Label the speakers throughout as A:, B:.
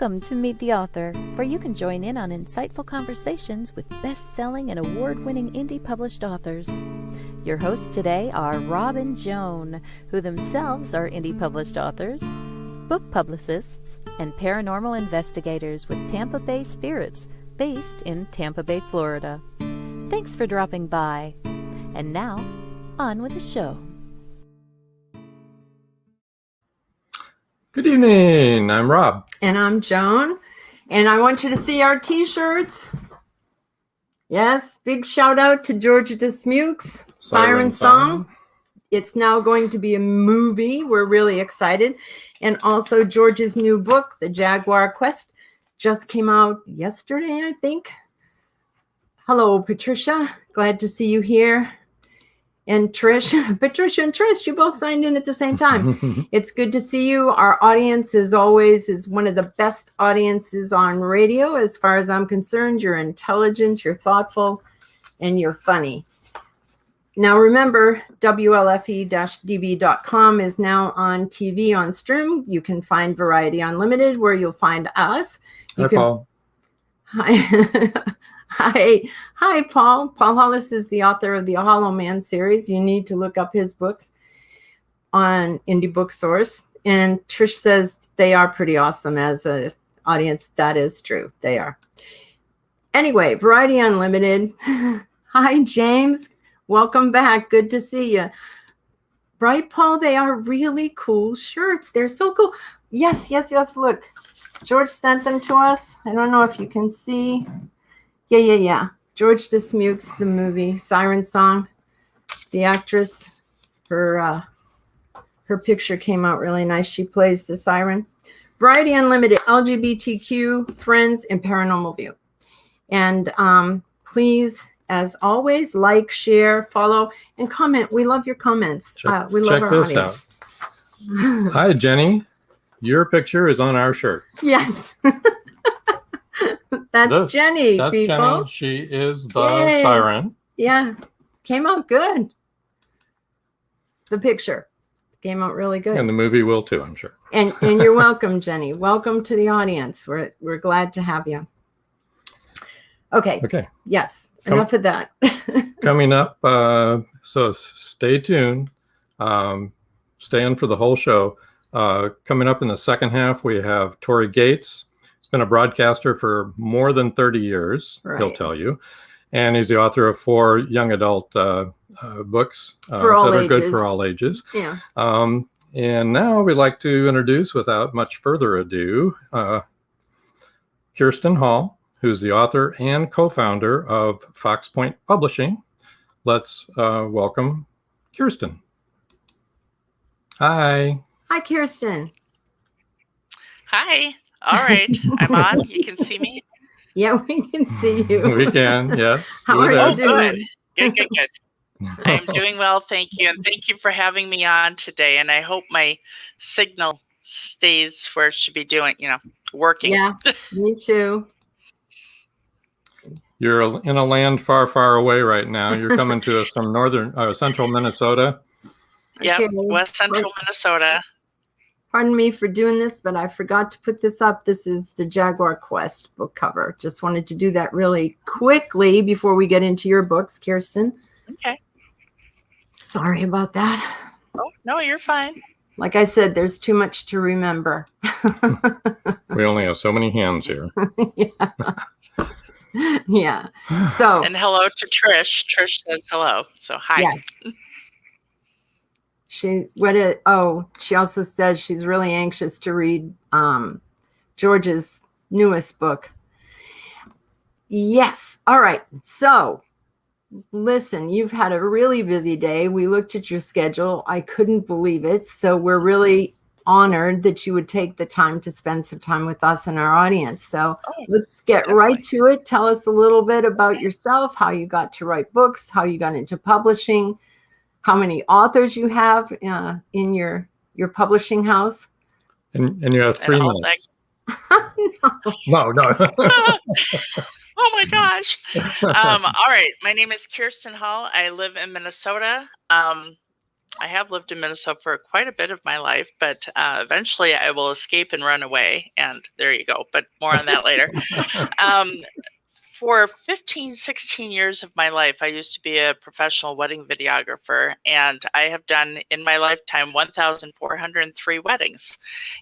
A: Welcome to Meet the Author, where you can join in on insightful conversations with best-selling and award-winning indie published authors. Your hosts today are Rob and Joan, who themselves are indie published authors, book publicists, and paranormal investigators with Tampa Bay Spirits, based in Tampa Bay, Florida. Thanks for dropping by. And now, on with the show.
B: Good evening, I'm Rob.
C: And I'm Joan. And I want you to see our t-shirts. Yes, big shout out to Georgia Dismukes, Siren Song. It's now going to be a movie. We're really excited. And also George's new book, The Jaguar Quest, just came out yesterday, I think. Hello, Patricia. Glad to see you here. And Trish, Patricia and Trish, you both signed in at the same time. It's good to see you. Our audience, as always, is one of the best audiences on radio. As far as I'm concerned, you're intelligent, you're thoughtful, and you're funny. Now, remember, WLFE-DB.com is now on TV on stream. You can find Variety Unlimited, where you'll find us.
B: Paul.
C: Hi, Paul. Paul Hollis is the author of the Hollow Man series. You need to look up his books on Indie Book Source. And Trish says they are pretty awesome as an audience. That is true. They are. Anyway, Variety Unlimited. Hi, James. Welcome back. Good to see you. Right, Paul? They are really cool shirts. They're so cool. Yes. Look, George sent them to us. I don't know if you can see. Yeah. George Dismukes, the movie, Siren Song. The actress, her picture came out really nice. She plays the siren. Variety Unlimited, LGBTQ, Friends, and Paranormal View. And please, as always, like, share, follow, and comment. We love your comments. We love our audience.
B: Out. Hi, Jenny. Your picture is on our shirt.
C: Yes. That's Jenny,
B: that's
C: people.
B: Jenny. She is the siren.
C: Yeah. Came out good. The picture came out really good.
B: And the movie will too, I'm sure.
C: And you're welcome, Jenny. Welcome to the audience. We're glad to have you. Okay. Yes. Enough of that.
B: Coming up, so stay tuned. Stay in for the whole show. Coming up in the second half, we have TORY Gates. Been a broadcaster for more than 30 years, right. He'll tell you. And he's the author of 4 young adult books that are good for all ages.
C: Yeah.
B: And now we'd like to introduce, without much further ado, KIERSTEN Hall, who's the author and co-founder of Fox Point Publishing. Let's welcome KIERSTEN. Hi.
C: Hi, KIERSTEN.
D: Hi. All right, I'm on. You can see me?
C: Yeah, we can see you.
B: We can, yes.
C: How are you doing?
D: Good. I'm doing well, thank you. And thank you for having me on today. And I hope my signal stays where it should be working.
C: Yeah, me too.
B: You're in a land far, far away right now. You're coming to us from central Minnesota.
D: Yep,
C: Okay.
D: West Central Minnesota.
C: Pardon me for doing this, but I forgot to put this up. This is the Jaguar Quest book cover. Just wanted to do that really quickly before we get into your books, KIERSTEN.
D: Okay.
C: Sorry about that.
D: Oh, no, you're fine.
C: Like I said, there's too much to remember.
B: We only have so many hands here.
C: Yeah. So.
D: And hello to Trish. Trish says hello. So hi.
C: Yes. She also says she's really anxious to read George's newest book. Yes. All right. So listen, you've had a really busy day. We looked at your schedule. I couldn't believe it. So we're really honored that you would take the time to spend some time with us and our audience. So let's get right to it. Tell us a little bit about yourself, how you got to write books, how you got into publishing, how many authors you have in your publishing house.
B: And you have 3 minutes. No.
D: Oh my gosh. All right. My name is KIERSTEN Hall. I live in Minnesota. I have lived in Minnesota for quite a bit of my life, but eventually I will escape and run away. And there you go. But more on that later. For 15, 16 years of my life, I used to be a professional wedding videographer, and I have done in my lifetime 1,403 weddings.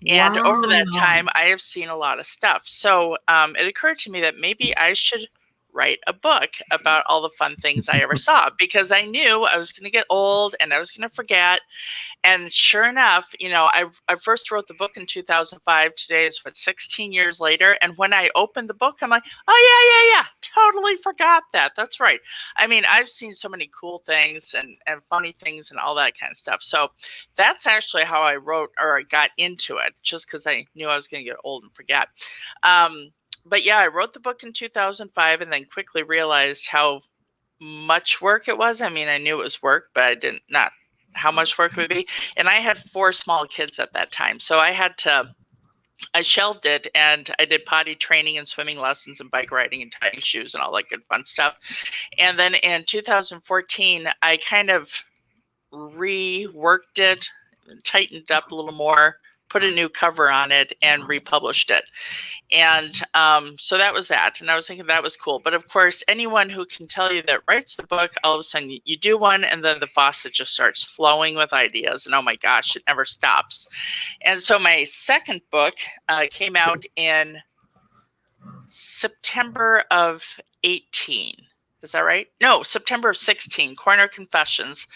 D: And over that time, I have seen a lot of stuff. So it occurred to me that maybe I should write a book about all the fun things I ever saw, because I knew I was going to get old and I was going to forget. And sure enough, I first wrote the book in 2005. Today is 16 years later. And when I opened the book, I'm like, oh, yeah. Totally forgot that. That's right. I mean, I've seen so many cool things and funny things and all that kind of stuff. So that's actually how I wrote, or I got into it, just because I knew I was going to get old and forget. But yeah, I wrote the book in 2005 and then quickly realized how much work it was. I mean, I knew it was work, but I didn't not how much work it would be. And I had 4 small kids at that time. So I shelved it, and I did potty training and swimming lessons and bike riding and tying shoes and all that good fun stuff. And then in 2014, I kind of reworked it, tightened up a little more, put a new cover on it, and republished it. And so that was that. And I was thinking that was cool. But of course, anyone who can tell you that writes the book, all of a sudden you do one, and then the faucet just starts flowing with ideas. And oh my gosh, it never stops. And so my second book came out in September of 18. Is that right? No, September of 16, Corner Confessions.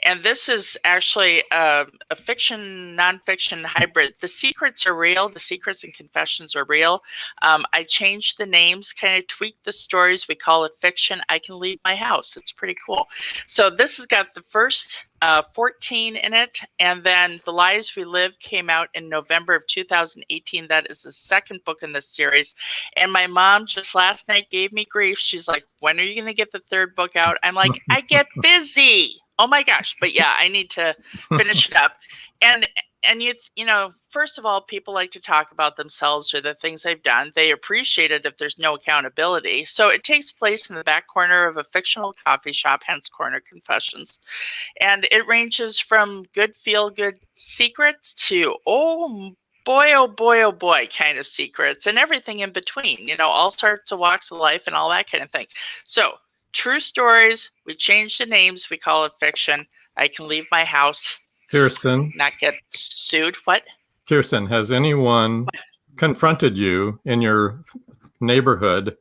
D: And this is actually a fiction, nonfiction hybrid. The secrets are real. The secrets and confessions are real. I changed the names, kind of tweaked the stories. We call it fiction. I Can Leave My House. It's pretty cool. So this has got the first 14 in it. And then The Lies We Live came out in November of 2018. That is the second book in this series. And my mom just last night gave me grief. She's like, when are you going to get the third book out? I'm like, I get busy. Oh my gosh. But yeah, I need to finish it up. And first of all, people like to talk about themselves or the things they've done. They appreciate it if there's no accountability. So it takes place in the back corner of a fictional coffee shop, hence Corner Confessions. And it ranges from good feel-good secrets to, oh boy, kind of secrets, and everything in between, all sorts of walks of life and all that kind of thing. So true stories, we change the names, we call it fiction. I Can Leave My House.
B: KIERSTEN.
D: Not get sued. What?
B: KIERSTEN, has anyone confronted you in your neighborhood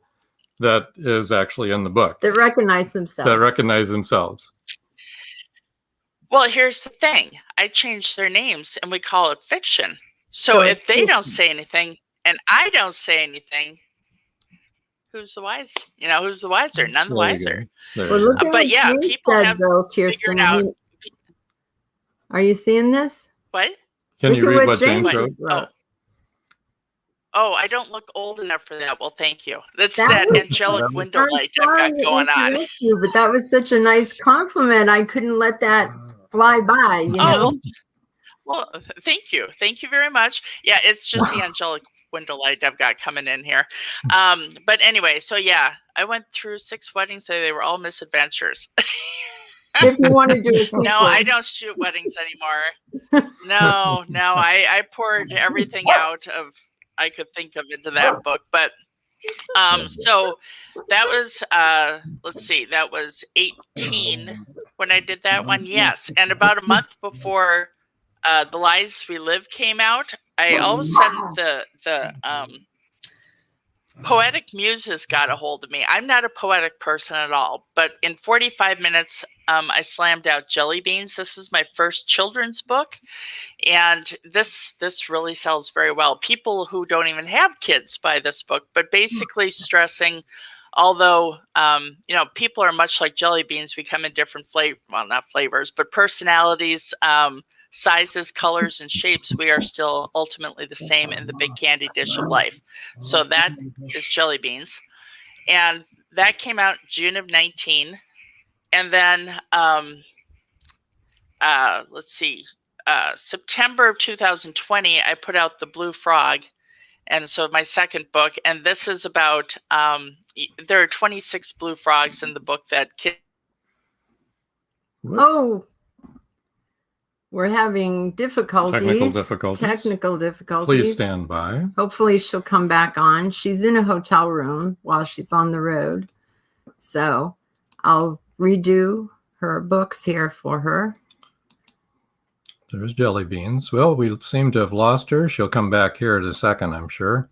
B: that is actually in the book?
C: That recognize themselves.
D: Well, here's the thing. I changed their names and we call it fiction. So if they don't say anything and I don't say anything, who's the wise? Who's the wiser? None the wiser.
C: Well, look at
D: but yeah, people
C: said,
D: have
C: though, KIERSTEN. I mean, are you seeing this?
D: What?
B: Can you read what James wrote?
D: Oh, I don't look old enough for that. Well, thank you. That's that angelic window light I've got going on.
C: But that was such a nice compliment. I couldn't let that fly by, know?
D: Well, thank you. Thank you very much. Yeah, it's just the angelic window light I've got coming in here. But anyway, so yeah, I went through 6 weddings. They were all misadventures.
C: If you want to do a sequel.
D: No, I don't shoot weddings anymore. No, I poured everything out of I could think of into that book. But so that was let's see, that was 18 when I did that one. Yes. And about a month before The Lies We Live came out, I all of a sudden the poetic muses got a hold of me. I'm not a poetic person at all, but in 45 minutes, I slammed out Jelly Beans. This is my first children's book, and this really sells very well. People who don't even have kids buy this book, but basically stressing, although people are much like jelly beans, we come in different not flavors, but personalities, sizes, colors, and shapes. We are still ultimately the same in the big candy dish of life. So that is Jelly Beans. And that came out June of 19. And then, let's see, September of 2020, I put out The Blue Frog. And so my second book, and this is about, there are 26 blue frogs in the book that kids.
C: Oh, We're having difficulties.
B: Technical difficulties. Please stand by.
C: Hopefully she'll come back on. She's in a hotel room while she's on the road. So I'll redo her books here for her.
B: There's Jelly Beans. Well, we seem to have lost her. She'll come back here in a second, I'm sure.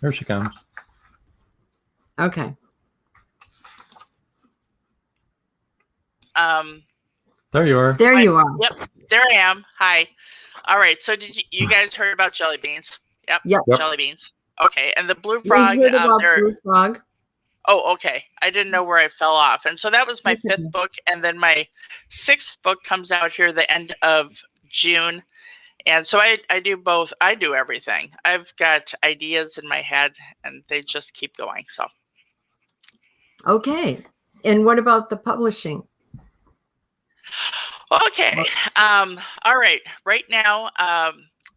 B: There she comes.
C: Okay.
B: There you are.
C: There you are.
D: Yep, there I am. Hi. All right. So did you guys heard about jelly beans? Yep. Jelly beans. Okay. And the blue frog.
C: We heard about blue frog.
D: Oh, okay. I didn't know where I fell off. And so that was my fifth book. And then my sixth book comes out here the end of June. And so I do both. I do everything. I've got ideas in my head and they just keep going. So. Okay.
C: And what about the publishing?
D: Okay. All right. Right now,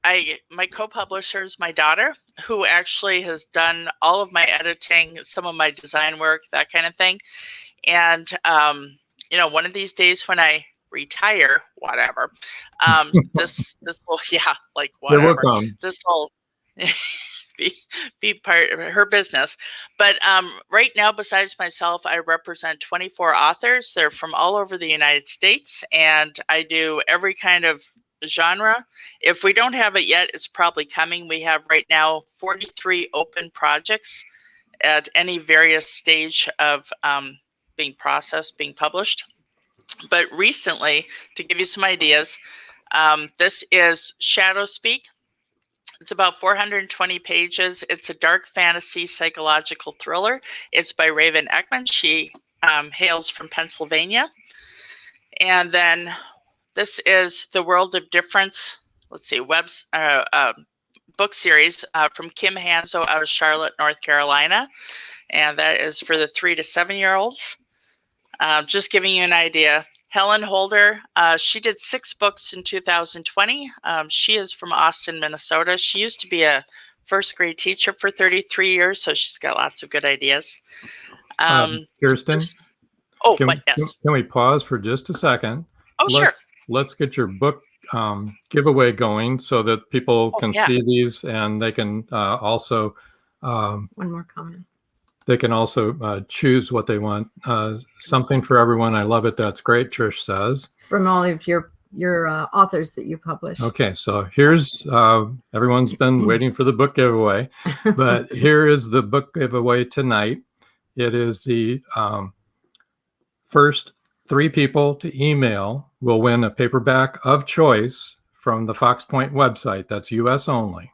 D: my co-publisher is my daughter, who actually has done all of my editing, some of my design work, that kind of thing. And, one of these days when I retire, whatever, this will, whatever, this will be part of her business. But right now, besides myself, I represent 24 authors. They're from all over the United States, and I do every kind of genre. If we don't have it yet, it's probably coming. We have right now 43 open projects at any various stage of being processed, being published. But recently, to give you some ideas, this is Shadow Speak. It's about 420 pages. It's a dark fantasy psychological thriller. It's by Raven Ekman. She hails from Pennsylvania. And then this is The World of Difference. Let's see, book series from Kim Hanzo out of Charlotte, North Carolina. And that is for the 3 to 7-year-olds. Just giving you an idea. Helen Holder, she did 6 books in 2020. She is from Austin, Minnesota. She used to be a first grade teacher for 33 years, so she's got lots of good ideas.
B: Kirsten?
D: Yes.
B: Can we pause for just a second?
D: Oh, sure.
B: Let's get your book giveaway going so that people can see these, and they can also...
C: one more comment.
B: They can also choose what they want. Something for everyone. I love it. That's great, Trish says.
C: From all of your authors that you publish.
B: Okay, so here's, everyone's been waiting for the book giveaway, but here is the book giveaway tonight. It is the first 3 people to email will win a paperback of choice from the Fox Point website. That's US only.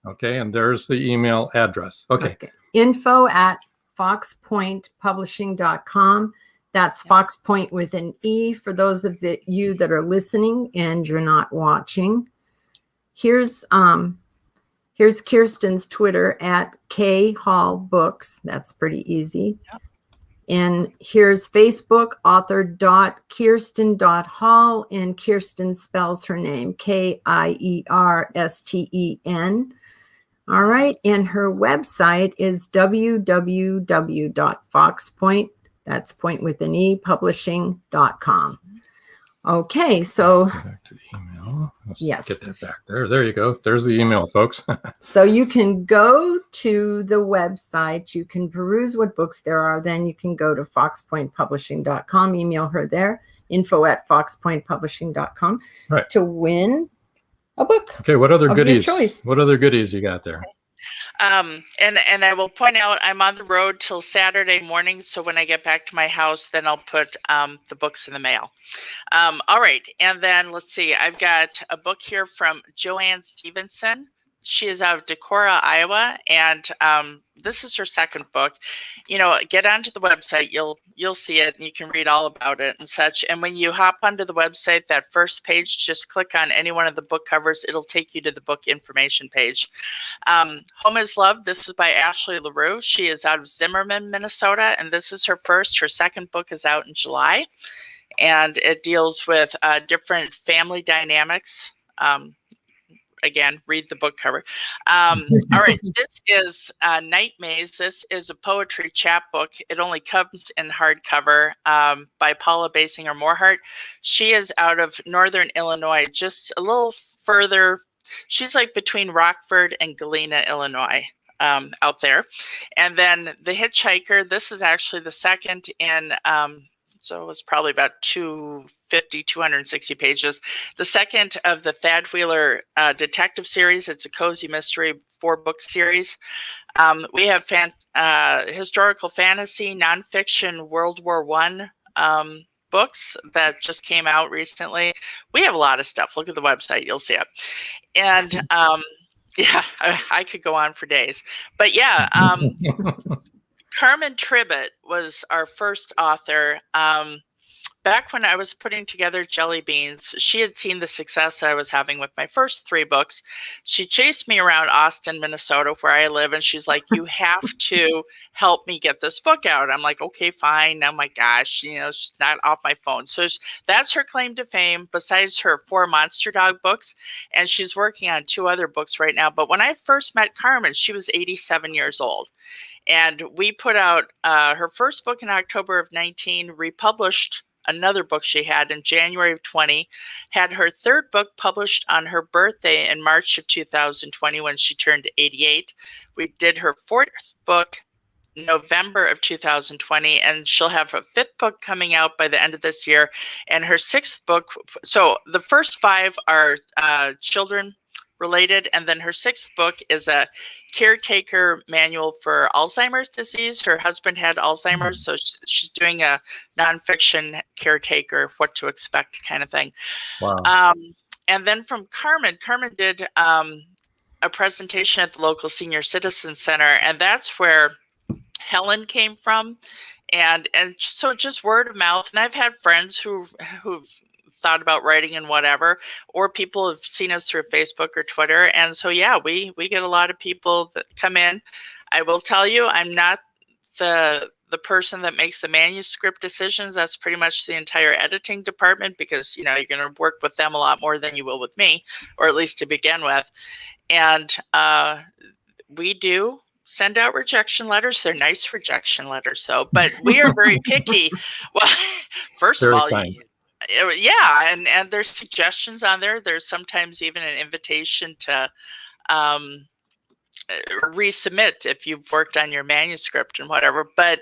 B: Okay, and there's the email address. Okay.
C: info@foxpointpublishing.com. That's Fox Point with an E for those of you that are listening and you're not watching. Here's Kiersten's Twitter @KHallBooks. That's pretty easy. Yep. And here's Facebook, author.kiersten.hall, and Kiersten spells her name KIERSTEN. All right, and her website is www.foxpoint, that's point with an E, publishing.com. Okay, so
B: back to the email.
C: Yes,
B: get that back there. There you go. There's the email, folks.
C: So you can go to the website, you can peruse what books there are, then you can go to foxpointpublishing.com, email her there, info@foxpointpublishing.com,
B: right,
C: to win a book.
B: Okay, what other goodies?
C: Choice.
B: What other goodies you got there?
D: And I will point out I'm on the road till Saturday morning. So when I get back to my house, then I'll put the books in the mail. All right. And then let's see, I've got a book here from Joanne Stevenson. She is out of Decorah, Iowa, and this is her second book. Get onto the website. You'll see it, and you can read all about it and such. And when you hop onto the website, that first page, just click on any one of the book covers. It'll take you to the book information page. Home is Love. This is by Ashley LaRue. She is out of Zimmerman, Minnesota, and this is her first. Her second book is out in July, and it deals with different family dynamics. again, read the book cover. All right, this is Night Maze. This is a poetry chapbook. It only comes in hardcover by Paula Basinger Morehart. She is out of Northern Illinois, just a little further. She's like between Rockford and Galena, Illinois, out there. And then The Hitchhiker, this is actually the second in, so it was probably about 260 pages. The second of the Thad Wheeler detective series. It's a cozy mystery 4-book series. We have historical fantasy, nonfiction, World War I books that just came out recently. We have a lot of stuff. Look at the website, you'll see it. And yeah, I could go on for days. But yeah, Carmen Tribbett was our first author. Back when I was putting together Jelly Beans, she had seen the success I was having with my first 3 books. She chased me around Austin, Minnesota, where I live, and she's like, you have to help me get this book out. I'm like, okay, fine. Oh my gosh, she's not off my phone. So that's her claim to fame, besides her 4 Monster Dog books, and she's working on 2 other books right now. But when I first met Carmen, she was 87 years old. And we put out her first book in October of 19, republished another book she had in January of 20, had her 3rd book published on her birthday in March of 2020 when she turned 88. We did her 4th book November of 2020, and she'll have a 5th book coming out by the end of this year. And her 6th book, so the first 5 are children related, and then her 6th book is a caretaker manual for Alzheimer's disease. Her husband had Alzheimer's, so she's doing a nonfiction caretaker, what to expect kind of thing.
B: Wow.
D: And then from Carmen did a presentation at the local senior citizen center, and that's where Helen came from. And so just word of mouth. And I've had friends who've thought about writing and whatever, or people have seen us through Facebook or Twitter. And so, yeah, we get a lot of people that come in. I will tell you, I'm not the person that makes the manuscript decisions. That's pretty much the entire editing department, because, you're going to work with them a lot more than you will with me, or at least to begin with. And we do send out rejection letters. They're nice rejection letters, though, but we are very picky. Well, first of all, yeah, and there's suggestions on there. There's sometimes even an invitation to resubmit if you've worked on your manuscript and whatever. But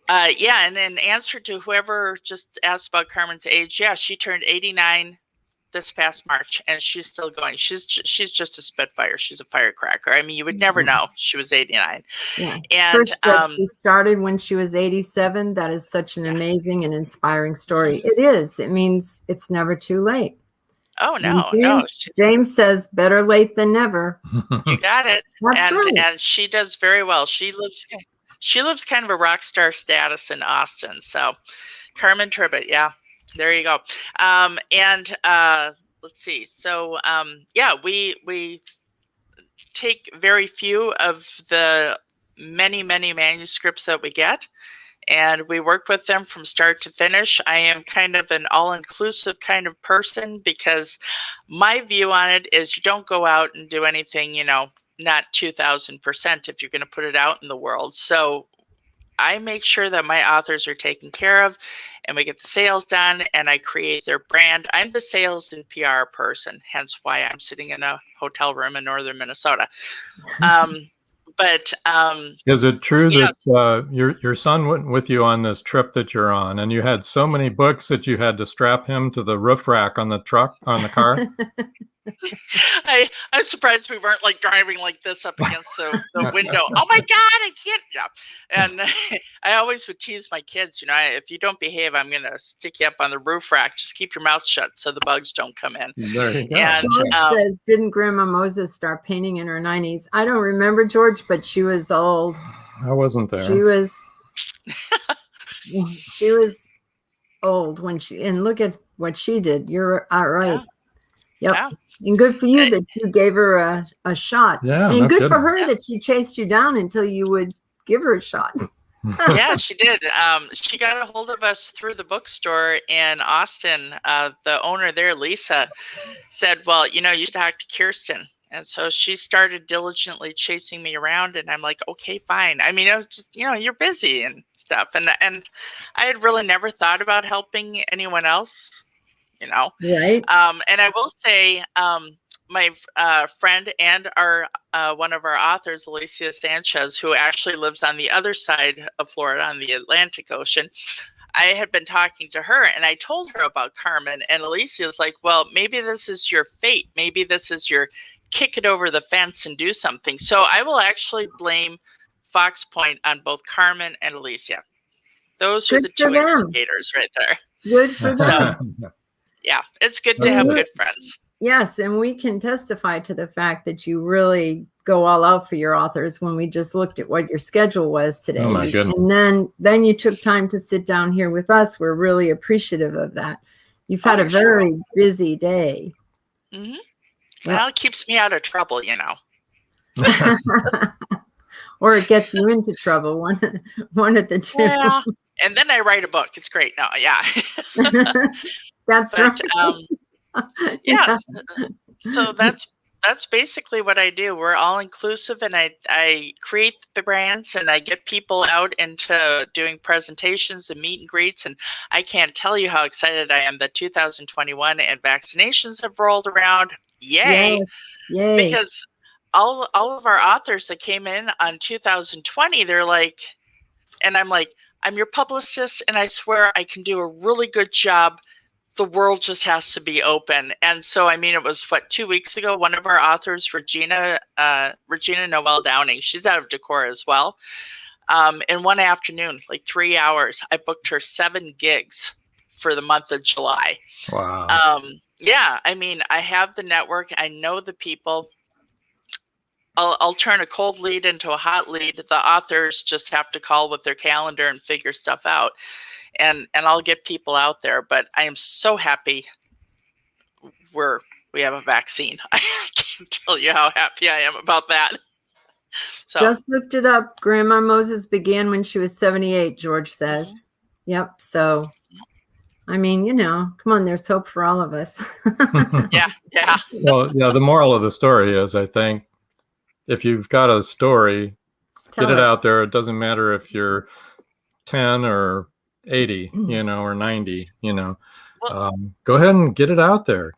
D: yeah, and in answer to whoever just asked about Carmen's age, yeah, she turned 89 this past March, and she's still going. She's just a spitfire. She's a firecracker. I mean, you would never know she was 89.
C: Yeah.
D: And
C: she started when she was 87. That is such an amazing and inspiring story. It is. It means it's never too late.
D: Oh no,
C: James says better late than never.
D: You got it.
C: That's right.
D: And she does very well. She lives kind of a rock star status in Austin. So Carmen Tribbett, yeah. There you go. And let's see. So yeah, we take very few of the many manuscripts that we get, and we work with them from start to finish. I am kind of an all-inclusive kind of person, because my view on it is you don't go out and do anything, not 2,000% if you're going to put it out in the world. So I make sure that my authors are taken care of, and we get the sales done, and I create their brand. I'm the sales and PR person, hence why I'm sitting in a hotel room in northern Minnesota. But
B: is it true that your son went with you on this trip that you're on, and you had so many books that you had to strap him to the roof rack on the car?
D: I'm surprised we weren't like driving like this up against the window. Oh my God, I can't. Yeah. And I always would tease my kids, if you don't behave, I'm going to stick you up on the roof rack. Just keep your mouth shut so the bugs don't come in.
B: There you go.
D: And,
C: George says, didn't Grandma Moses start painting in her 90s? I don't remember, George, but she was old.
B: I wasn't there.
C: She was old when and look at what she did. You're right.
D: Yeah.
C: Yep.
D: Yeah.
C: And good for you that you gave her a shot.
B: Yeah.
C: And
B: no
C: good
B: kidding.
C: for her that she chased you down until you would give her a shot.
D: Yeah, she did. She got a hold of us through the bookstore in Austin. The owner there, Lisa, said, well, you should talk to Kirsten. And so she started diligently chasing me around, and I'm like, okay, fine. I mean, it was just, you're busy and stuff. And I had really never thought about helping anyone else,
C: Right.
D: And I will say, my friend and one of our authors, Alicia Sanchez, who actually lives on the other side of Florida on the Atlantic Ocean, I had been talking to her, and I told her about Carmen, and Alicia was like, well, maybe this is your fate. Maybe this is your kick it over the fence and do something. So I will actually blame Fox Point on both Carmen and Alicia. Those are the two instigators right there.
C: Good for them.
D: So, yeah, it's good to have good friends.
C: Yes, and we can testify to the fact that you really go all out for your authors when we just looked at what your schedule was today.
B: Oh my goodness.
C: And then you took time to sit down here with us. We're really appreciative of that. You've had a very busy day.
D: Mm-hmm. Well, it keeps me out of trouble,
C: Or it gets you into trouble, one of the two.
D: Yeah. And then I write a book. It's great. No, yeah.
C: That's right.
D: Yes. So that's basically what I do. We're all inclusive, and I create the brands, and I get people out into doing presentations and meet and greets. And I can't tell you how excited I am that 2021 and vaccinations have rolled around. Yay.
C: Yes. Yay.
D: Because all of our authors that came in on 2020, they're like, and I'm like, I'm your publicist, and I swear I can do a really good job. The world just has to be open. And so, I mean, it was 2 weeks ago, one of our authors, Regina Noel Downing, she's out of Decorah as well. In one afternoon, like 3 hours, I booked her 7 gigs for the month of July.
B: Wow.
D: Yeah, I mean, I have the network. I know the people. I'll turn a cold lead into a hot lead. The authors just have to call with their calendar and figure stuff out. And I'll get people out there. But I am so happy we have a vaccine. I can't tell you how happy I am about that. So
C: just looked it up. Grandma Moses began when she was 78, George says. Mm-hmm. Yep. So, I mean, come on, there's hope for all of us.
D: Yeah.
B: Well, yeah, the moral of the story is, I think, if you've got a story, get it out there. It doesn't matter if you're 10 or 80, or 90, well, go ahead and get it out there,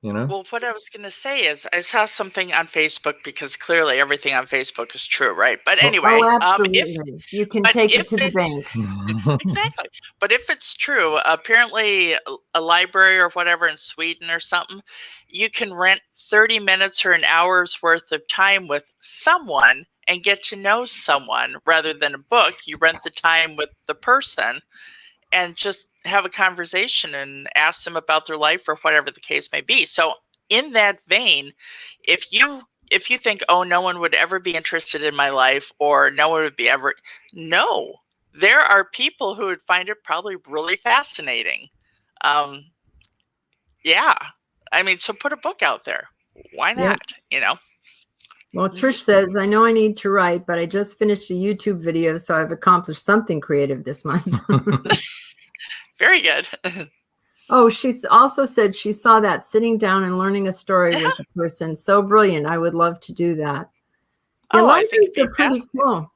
D: Well, what I was going to say is I saw something on Facebook, because clearly everything on Facebook is true, right? But anyway,
C: absolutely. You can take it to the bank.
D: Exactly. But if it's true, apparently a library or whatever in Sweden or something, you can rent 30 minutes or an hour's worth of time with someone and get to know someone rather than a book. You rent the time with the person and just have a conversation and ask them about their life or whatever the case may be. So in that vein, if you think, oh, no one would ever be interested in my life, or no one would be ever, no, there are people who would find it probably really fascinating. Yeah. I mean, so put a book out there. Why not?
C: Well, Trish says, I know I need to write, but I just finished a YouTube video, so I've accomplished something creative this month.
D: Very good.
C: Oh, she's also said she saw that sitting down and learning a story with a person. So brilliant. I would love to do that. The libraries are pretty cool.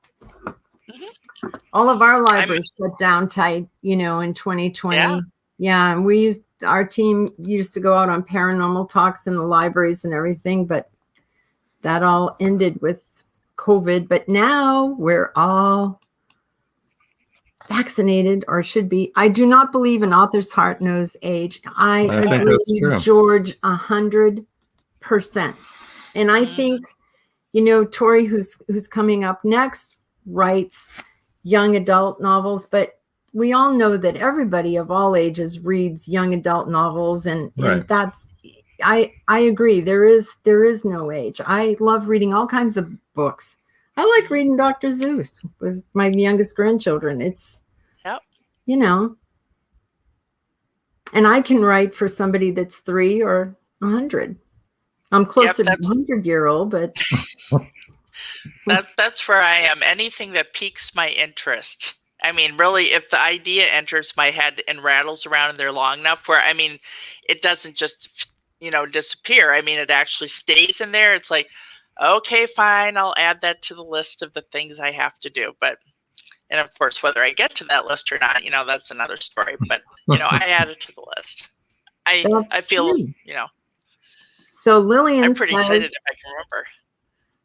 C: Mm-hmm. All of our libraries shut down tight, in 2020. Yeah, and our team used to go out on paranormal talks in the libraries and everything, but that all ended with COVID. But now we're all vaccinated, or should be. I do not believe an author's heart knows age. I agree with George 100%. And I think, Tori, who's coming up next, writes young adult novels, but we all know that everybody of all ages reads young adult novels, and that's, I agree. There is no age. I love reading all kinds of books. I like reading Dr. Seuss with my youngest grandchildren. It's, and I can write for somebody that's 3 or 100. I'm closer to 100-year-old, but
D: That's where I am. Anything that piques my interest. I mean, really, if the idea enters my head and rattles around in there long enough where, I mean, it doesn't just, disappear. I mean, it actually stays in there. It's like, okay, fine, I'll add that to the list of the things I have to do. And of course, whether I get to that list or not, that's another story. But, I add it to the list. I feel,
C: true. So Lillian
D: I'm pretty
C: says,
D: excited if I can remember.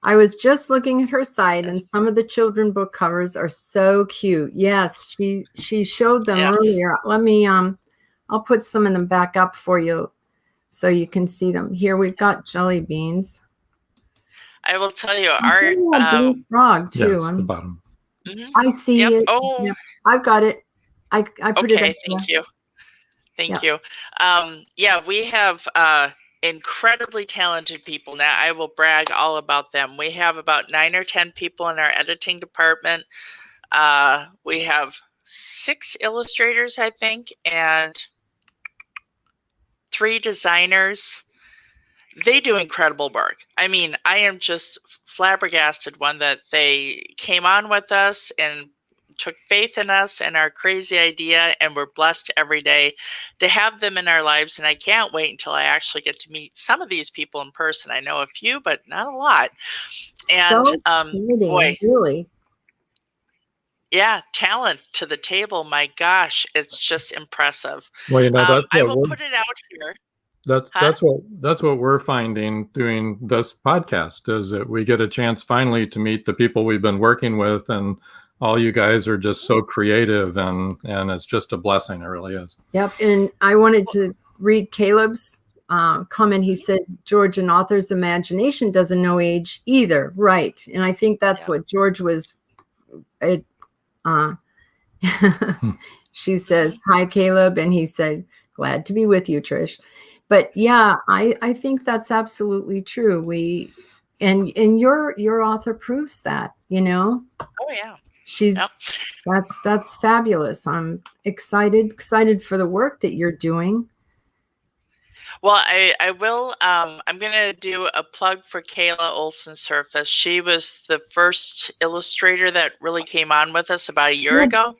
C: I was just looking at her site, and some of the children book covers are so cute. Yes, she showed them earlier. Let me I'll put some of them back up for you so you can see them. Here we've got jelly beans.
D: I will tell you, our
C: blue frog too.
B: Yeah, it's the bottom.
C: I see it.
D: Oh,
C: yep. I've got it. I put it up.
D: Okay, thank you. Yeah, we have incredibly talented people. Now, I will brag all about them. We have about 9 or 10 people in our editing department. We have 6 illustrators, I think, and 3 designers. They do incredible work. I mean, I am just flabbergasted that they came on with us and took faith in us and our crazy idea, and we're blessed every day to have them in our lives. And I can't wait until I actually get to meet some of these people in person. I know a few, but not a lot. And boy,
C: really,
D: yeah, talent to the table. My gosh, it's just impressive.
B: Well, that's
D: I will put it out here.
B: That's what we're finding doing this podcast, is that we get a chance finally to meet the people we've been working with, and all you guys are just so creative, and it's just a blessing. It really is. Yep.
C: And I wanted to read Caleb's comment. He said, George, an author's imagination doesn't know age either. Right. And I think that's what George was. She says, hi, Caleb. And he said, glad to be with you, Trish. But yeah, I think that's absolutely true. And your author proves that,
D: Oh yeah.
C: That's fabulous. I'm excited for the work that you're doing.
D: Well, I will. I'm going to do a plug for Kayla Olson Surface. She was the first illustrator that really came on with us about a year ago.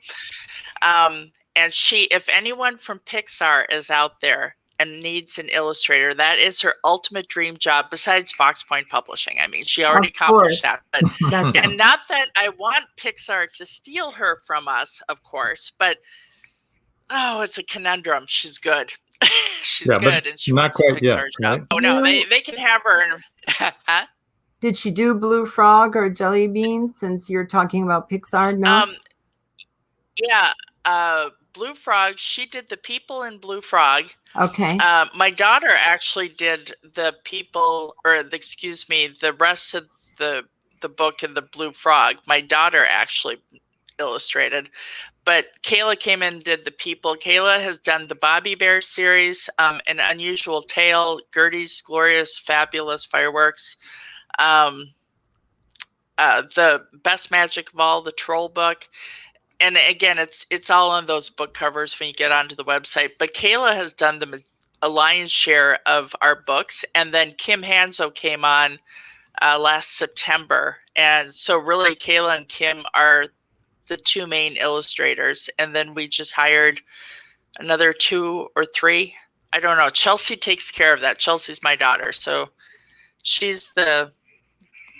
D: And if anyone from Pixar is out there and needs an illustrator, that is her ultimate dream job besides Fox Point Publishing. I mean, she already accomplished that. But and not that I want Pixar to steal her from us, of course, but it's a conundrum. She's good. She's good, and she
B: not quite yet. Right?
D: Oh no, they can have her. Huh?
C: Did she do Blue Frog or Jelly Beans, since you're talking about Pixar? No.
D: Blue Frog. She did the people in Blue Frog.
C: Okay.
D: My daughter actually did the rest of the book in the Blue Frog. My daughter actually illustrated, but Kayla came in and did the people. Kayla has done the Bobby Bear series, An Unusual Tale, Gertie's Glorious Fabulous Fireworks, the Best Magic of All, the Troll book. And again, it's all on those book covers when you get onto the website. But Kayla has done a lion's share of our books. And then Kim Hanzo came on last September. And so really, Kayla and Kim are the 2 main illustrators. And then we just hired another 2 or 3. I don't know. Chelsea takes care of that. Chelsea's my daughter. So she's the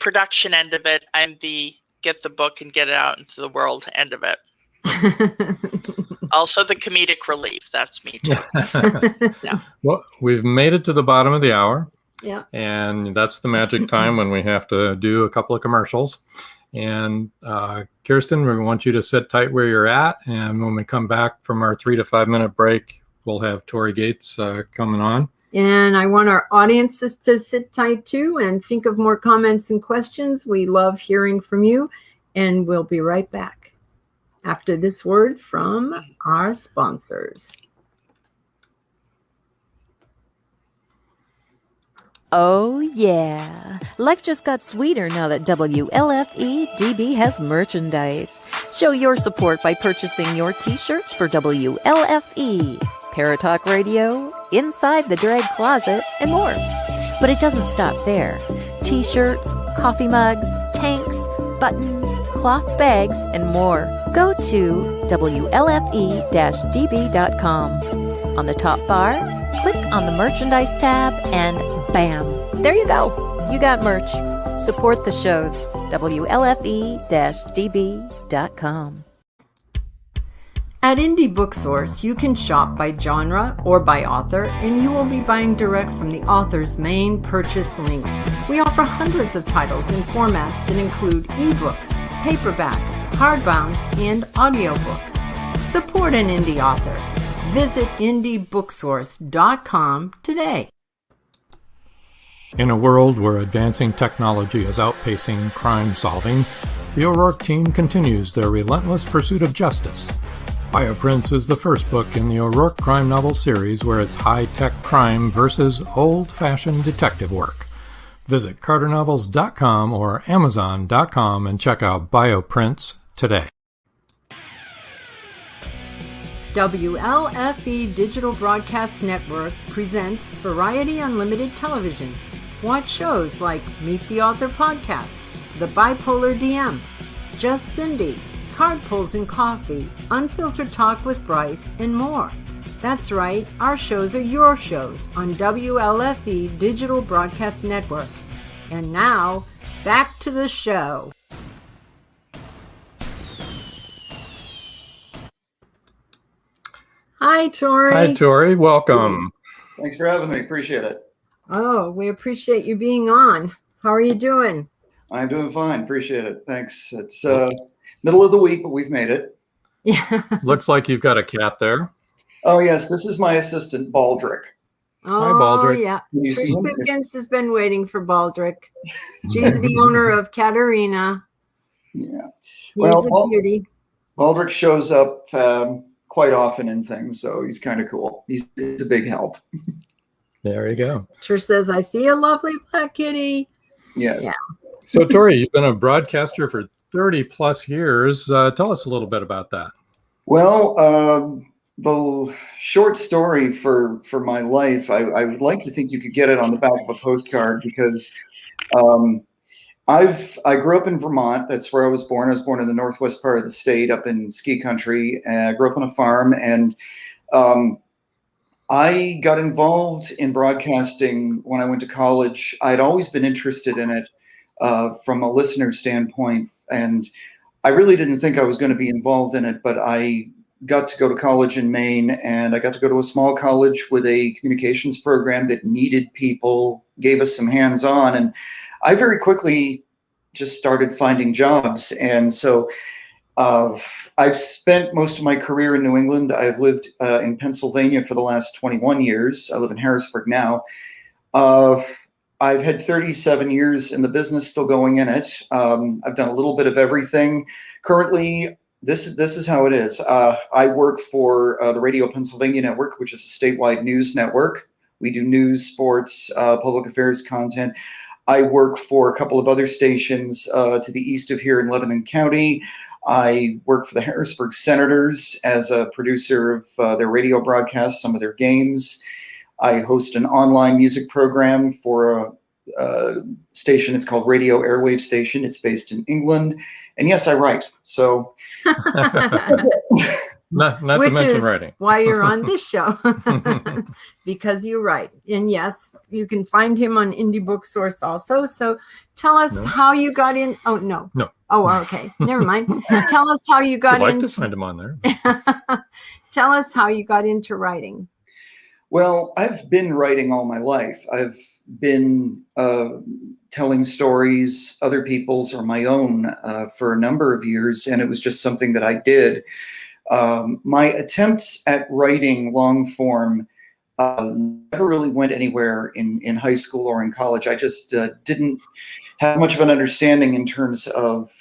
D: production end of it. I'm the get the book and get it out into the world end of it. Also the comedic relief. That's me too. Yeah.
B: Well, we've made it to the bottom of the hour.
C: Yeah.
B: And that's the magic time when we have to do a couple of commercials. And Kiersten, we want you to sit tight where you're at. And when we come back from our 3 to 5 minute break, we'll have Tory Gates coming on.
C: And I want our audiences to sit tight too and think of more comments and questions. We love hearing from you. And we'll be right back after this word from our sponsors.
A: Oh, yeah. Life just got sweeter now that WLFE-DB has merchandise. Show your support by purchasing your t-shirts for WLFE, Paratalk Radio, Inside the Drag Closet, and more. But it doesn't stop there. T-shirts, coffee mugs, tank buttons, cloth bags, and more. Go to WLFE-DB.com. On the top bar, click on the Merchandise tab, and bam! There you go. You got merch. Support the shows. WLFE-DB.com.
C: At Indie Book Source, you can shop by genre or by author, and you will be buying direct from the author's main purchase link. We offer hundreds of titles in formats that include ebooks, paperback, hardbound, and audiobook. Support an indie author. Visit indiebooksource.com today.
B: In a world where advancing technology is outpacing crime solving, the O'Rourke team continues their relentless pursuit of justice. Bioprints is the first book in the O'Rourke crime novel series where it's high-tech crime versus old-fashioned detective work. Visit carternovels.com or amazon.com and check out Bioprints today.
C: WLFE Digital Broadcast Network presents Variety Unlimited Television. Watch shows like Meet the Author Podcast, The Bipolar DM, Just Cindy, Card Pulls and Coffee, Unfiltered Talk with Bryce, and more. That's right, our shows are your shows on WLFE Digital Broadcast Network. And now, back to the show. Hi, Tori.
B: Hi, Tori. Welcome.
E: Thanks for having me. Appreciate it.
C: Oh, we appreciate you being on. How are you doing?
E: I'm doing fine. Appreciate it. Thanks. It's middle of the week, but we've made it.
C: Yeah.
B: Looks like you've got a cat there.
E: Oh, yes. This is my assistant, Baldric.
C: Oh,
B: Baldric.
C: yeah.
E: Can you
C: Trish
E: see him?
C: Pipkins has been waiting for Baldric. She's the owner of Katerina.
E: Yeah.
C: He's
E: Well,
C: a beauty.
E: Baldric shows up quite often in things, so he's kind of cool. He's a big help.
B: There you go.
C: Trish says, I see a lovely black kitty.
E: Yes.
C: Yeah.
B: So, Tori, you've been a broadcaster for 30 plus years. Tell us a little bit about that.
E: Well, the short story for my life, I would like to think you could get it on the back of a postcard because I grew up in Vermont. That's where I was born. I was born in the northwest part of the state, up in ski country. I grew up on a farm, and I got involved in broadcasting when I went to college. I'd always been interested in it from a listener standpoint, and I really didn't think I was going to be involved in it, but I got to go to college in Maine, and I got to go to a small college with a communications program that needed people, gave us some hands-on, and I very quickly just started finding jobs. And so I've spent most of my career in New England. I've lived in Pennsylvania for the last 21 years. I live in Harrisburg now. I've had 37 years in the business, still going in it. I've done a little bit of everything. Currently, this is how it is. I work for the Radio Pennsylvania Network, which is a statewide news network. We do news, sports, public affairs content. I work for a couple of other stations to the east of here in Lebanon County. I work for the Harrisburg Senators as a producer of their radio broadcasts, some of their games. I host an online music program for a station. It's called Radio Airwave Station. It's based in England. And yes, I write. So
B: Not to
C: Which
B: mention
C: is
B: writing.
C: why you're on this show, because you write. And yes, you can find him on Indie Book Source also. So tell us how you got in. Oh, no.
B: No.
C: Oh, okay. Never mind. Tell us how you got
B: I'd like
C: into.
B: to find him on there.
C: Tell us how you got into writing.
E: Well, I've been writing all my life. I've been telling stories, other people's or my own, for a number of years, and it was just something that I did. My attempts at writing long form never really went anywhere in high school or in college. I just didn't have much of an understanding in terms of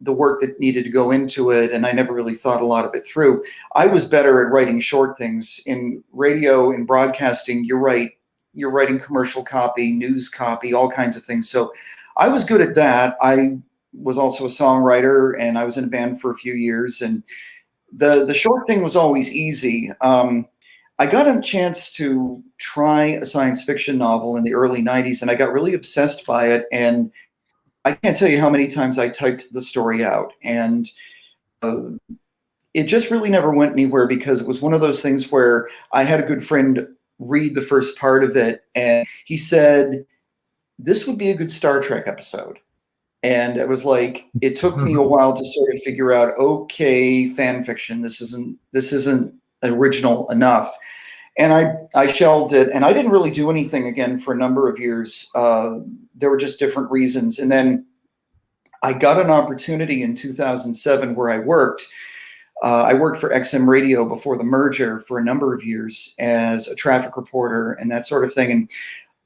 E: the work that needed to go into it, and I never really thought a lot of it through. I was better at writing short things. In radio, in broadcasting, you're writing commercial copy, news copy, all kinds of things. So I was good at that. I was also a songwriter, and I was in a band for a few years, and the short thing was always easy. I got a chance to try a science fiction novel in the early 90s, and I got really obsessed by it, and I can't tell you how many times I typed the story out, and it just really never went anywhere because it was one of those things where I had a good friend read the first part of it, and he said, this would be a good Star Trek episode. And it was like, it took me a while to sort of figure out, okay, fan fiction, this isn't original enough. And I shelved it, and I didn't really do anything again for a number of years. There were just different reasons. And then I got an opportunity in 2007 where I worked for XM Radio before the merger for a number of years as a traffic reporter and that sort of thing. And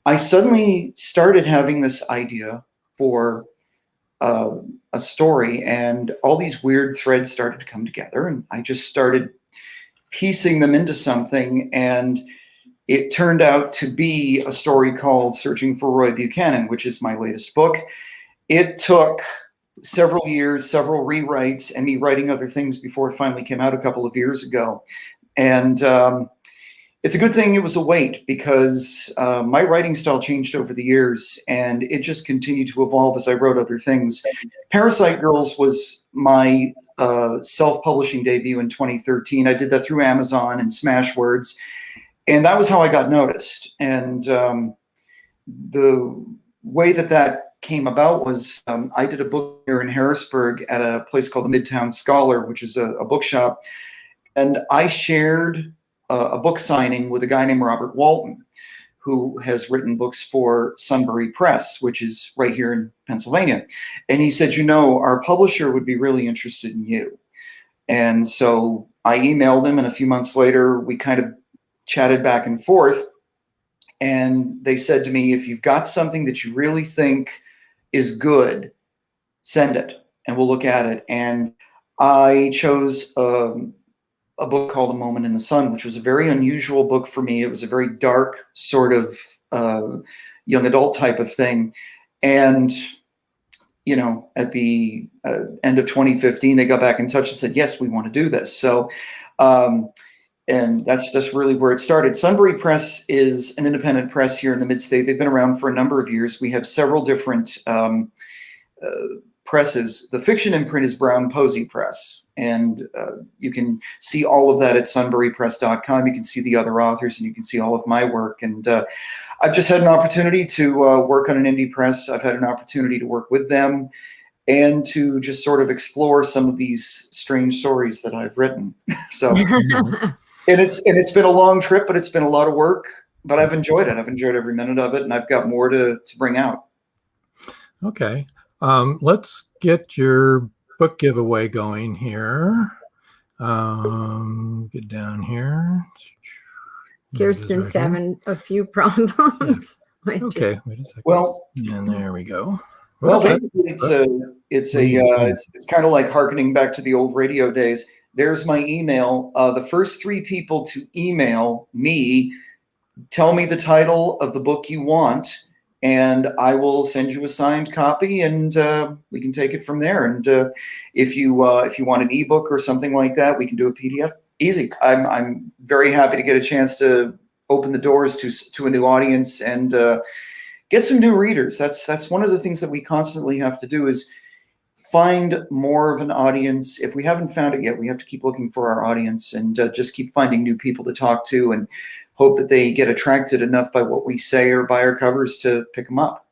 E: I suddenly started having this idea for a story, and all these weird threads started to come together, and I just started piecing them into something, and it turned out to be a story called Searching for Roy Buchanan, which is my latest book. It took several years, several rewrites, and me writing other things before it finally came out a couple of years ago. And it's a good thing it was a wait, because my writing style changed over the years, and it just continued to evolve as I wrote other things. Parasite Girls was my self-publishing debut in 2013. I did that through Amazon and Smashwords, and that was how I got noticed. And the way that came about was I did a book here in Harrisburg at a place called the Midtown Scholar, which is a bookshop, and I shared a book signing with a guy named Robert Walton, who has written books for Sunbury Press, which is right here in Pennsylvania. And he said, our publisher would be really interested in you. And so I emailed him, and a few months later, we kind of chatted back and forth. And they said to me, if you've got something that you really think is good, send it, and we'll look at it. And I chose a book called A Moment in the Sun, which was a very unusual book for me. It was a very dark sort of young adult type of thing. And, at the end of 2015, they got back in touch and said, yes, we want to do this. So, and that's just really where it started. Sunbury Press is an independent press here in the Mid-State. They've been around for a number of years. We have several different presses. The fiction imprint is Brown Posey Press, and you can see all of that at sunburypress.com. You can see the other authors, and you can see all of my work. And I've just had an opportunity to work on an indie press. I've had an opportunity to work with them and to just sort of explore some of these strange stories that I've written. So, and it's been a long trip, but it's been a lot of work, but I've enjoyed it. I've enjoyed every minute of it, and I've got more to bring out.
B: Okay. Let's get your book giveaway going here. Get down here.
C: Kirsten's having a few problems.
B: Yeah. Okay, wait a second.
E: Well,
B: and there we go.
E: Well, basically, it's kind of like hearkening back to the old radio days. There's my email. The first 3 people to email me, tell me the title of the book you want, and I will send you a signed copy, and we can take it from there. And if you want an ebook or something like that, we can do a PDF. Easy. I'm very happy to get a chance to open the doors to a new audience and get some new readers. That's one of the things that we constantly have to do, is find more of an audience. If we haven't found it yet, we have to keep looking for our audience and just keep finding new people to talk to, and hope that they get attracted enough by what we say or by our covers to pick them up.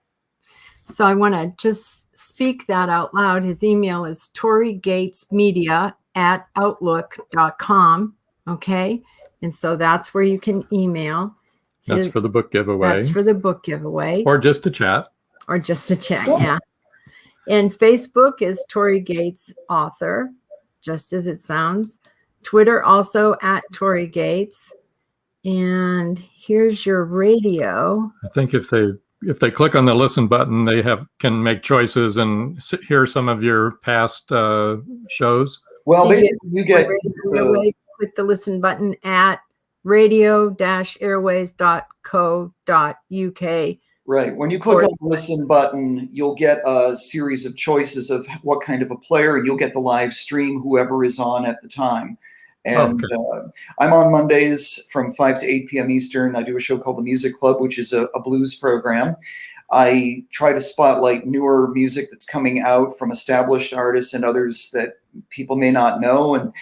C: So I want to just speak that out loud. His email is torygatesmedia@outlook.com. Okay. And so that's where you can email.
B: That's for the book giveaway.
C: That's for the book giveaway.
B: Or just a chat.
C: Or just a chat, yeah. And Facebook is Tory Gates Author, just as it sounds. Twitter also @Tory Gates. And here's your radio.
B: I think if they click on the listen button, they can make choices and hear some of your past shows.
E: Well, you get
C: click the listen button at radio-airways.co.uk.
E: Right. When you click on the listen button, you'll get a series of choices of what kind of a player, and you'll get the live stream, whoever is on at the time. And I'm on Mondays from 5 to 8 p.m. Eastern. I do a show called The Music Club, which is a blues program. I try to spotlight newer music that's coming out from established artists and others that people may not know. And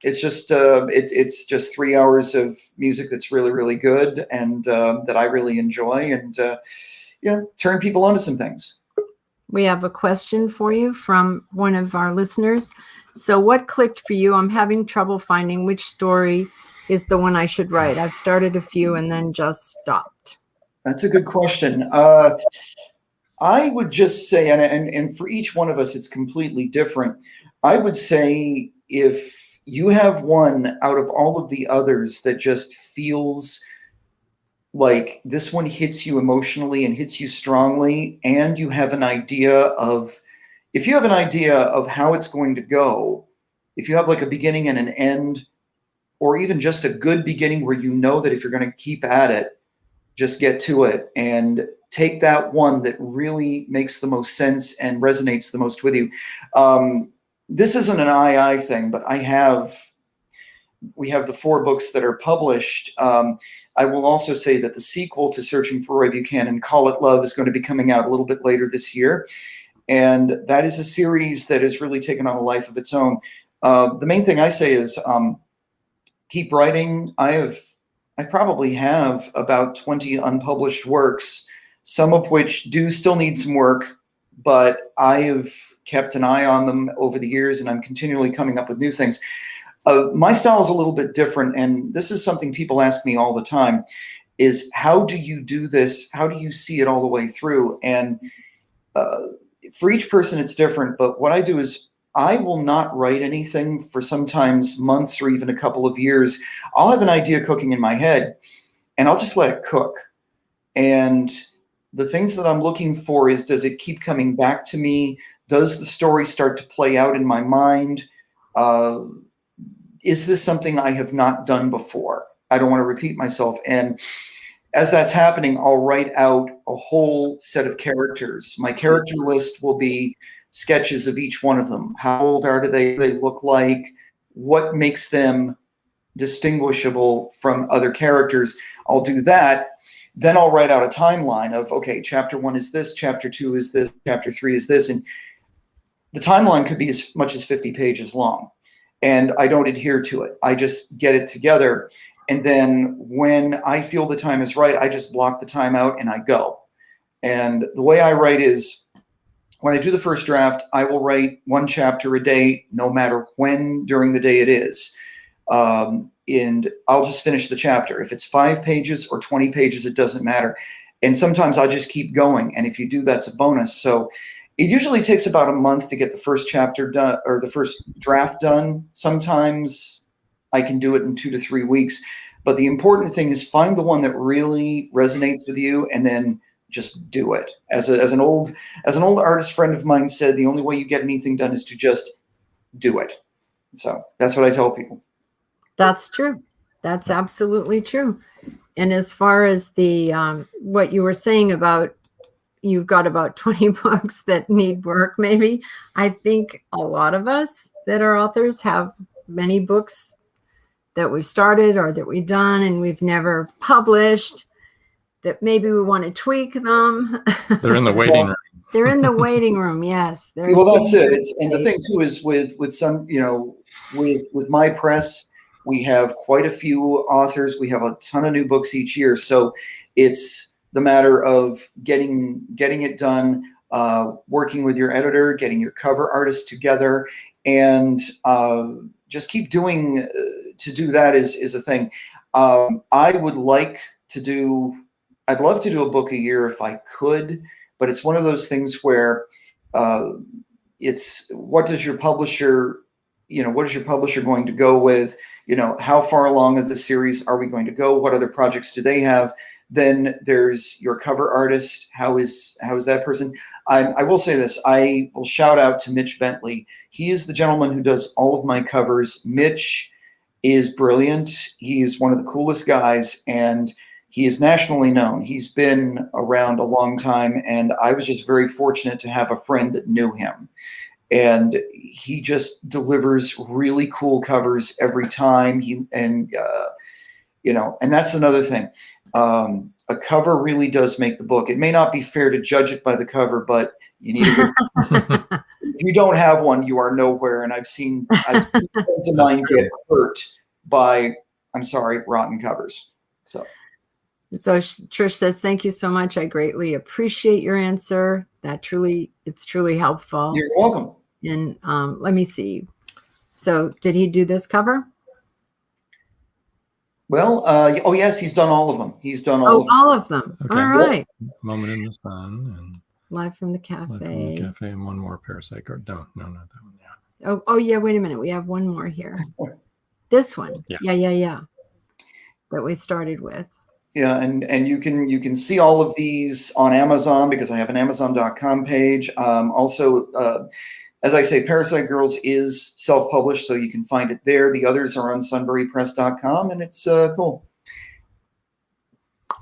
E: it's just 3 hours of music that's really, really good and that I really enjoy, and turn people onto some things.
C: We have a question for you from one of our listeners. So what clicked for you? I'm having trouble finding which story is the one I should write. I've started a few and then just stopped.
E: That's a good question. I would just say, and for each one of us, it's completely different. I would say if you have one out of all of the others that just feels like this one hits you emotionally and hits you strongly, and you have an idea of, if you have an idea of how it's going to go, if you have like a beginning and an end, or even just a good beginning where you know that if you're going to keep at it, just get to it and take that one that really makes the most sense and resonates the most with you. This isn't an II thing, but we have the 4 books that are published. I will also say that the sequel to Searching for Roy Buchanan, Call It Love, is going to be coming out a little bit later this year. And that is a series that has really taken on a life of its own. The main thing I say is keep writing. I probably have about 20 unpublished works, some of which do still need some work, but I have kept an eye on them over the years, and I'm continually coming up with new things. My style is a little bit different, and this is something people ask me all the time, is how do you do this? How do you see it all the way through? And for each person, it's different, but what I do is I will not write anything for sometimes months or even a couple of years. I'll have an idea cooking in my head, and I'll just let it cook. And the things that I'm looking for is, does it keep coming back to me? Does the story start to play out in my mind? Is this something I have not done before? I don't want to repeat myself. And as that's happening, I'll write out a whole set of characters. My character list will be sketches of each one of them. How old are they look like? What makes them distinguishable from other characters? I'll do that. Then I'll write out a timeline of, okay, chapter 1 is this, chapter 2 is this, chapter 3 is this. And the timeline could be as much as 50 pages long. And I don't adhere to it. I just get it together. And then when I feel the time is right, I just block the time out and I go. And the way I write is, when I do the first draft, I will write 1 chapter a day, no matter when during the day it is. And I'll just finish the chapter. If it's 5 pages or 20 pages, it doesn't matter. And sometimes I just keep going. And if you do, that's a bonus. So it usually takes about a month to get the first chapter done, or the first draft done. Sometimes I can do it in 2 to 3 weeks. But the important thing is find the one that really resonates with you, and then just do it. As an old artist friend of mine said, the only way you get anything done is to just do it. So that's what I tell people.
C: That's true. That's absolutely true. And as far as the what you were saying about, you've got about 20 books that need work, maybe. I think a lot of us that are authors have many books that we've started or that we've done and we've never published, that maybe we want to tweak them.
B: They're in the waiting room.
C: They're in the waiting room, yes.
E: Well, that's it. And the thing, too, is with some, with my press, we have quite a few authors. We have a ton of new books each year. So it's the matter of getting it done, working with your editor, getting your cover artist together, and just keep doing. To do that is a thing. I'd love to do a book a year if I could, but it's one of those things where it's what is your publisher going to go with? How far along of the series are we going to go? What other projects do they have? Then there's your cover artist. How is that person? I will say this. I will shout out to Mitch Bentley. He is the gentleman who does all of my covers. Mitch is brilliant. He's one of the coolest guys, and he is nationally known. He's been around a long time, and I was just very fortunate to have a friend that knew him. And he just delivers really cool covers every time. And that's another thing. a cover really does make the book. It may not be fair to judge it by the cover, but you need a good if you don't have one, you are nowhere. And I've seen friends of mine get hurt by, I'm sorry, rotten covers. So
C: Trish says, thank you so much. I greatly appreciate your answer. It's truly helpful.
E: You're welcome.
C: And let me see. So did he do this cover?
E: Well, oh yes, he's done all of them. He's done all of them.
C: All of them.
B: Okay.
C: All right.
B: Moment in the Sun and
C: Live from the Cafe.
B: Live from the Cafe, and one more Parasite Garden. No, not that one. Yeah.
C: Oh yeah. Wait a minute. We have one more here. This one. Yeah. That we started with.
E: Yeah, and you can see all of these on Amazon because I have an Amazon.com page. Also, as I say, Parasite Girls is self-published, so you can find it there. The others are on sunburypress.com, and it's cool.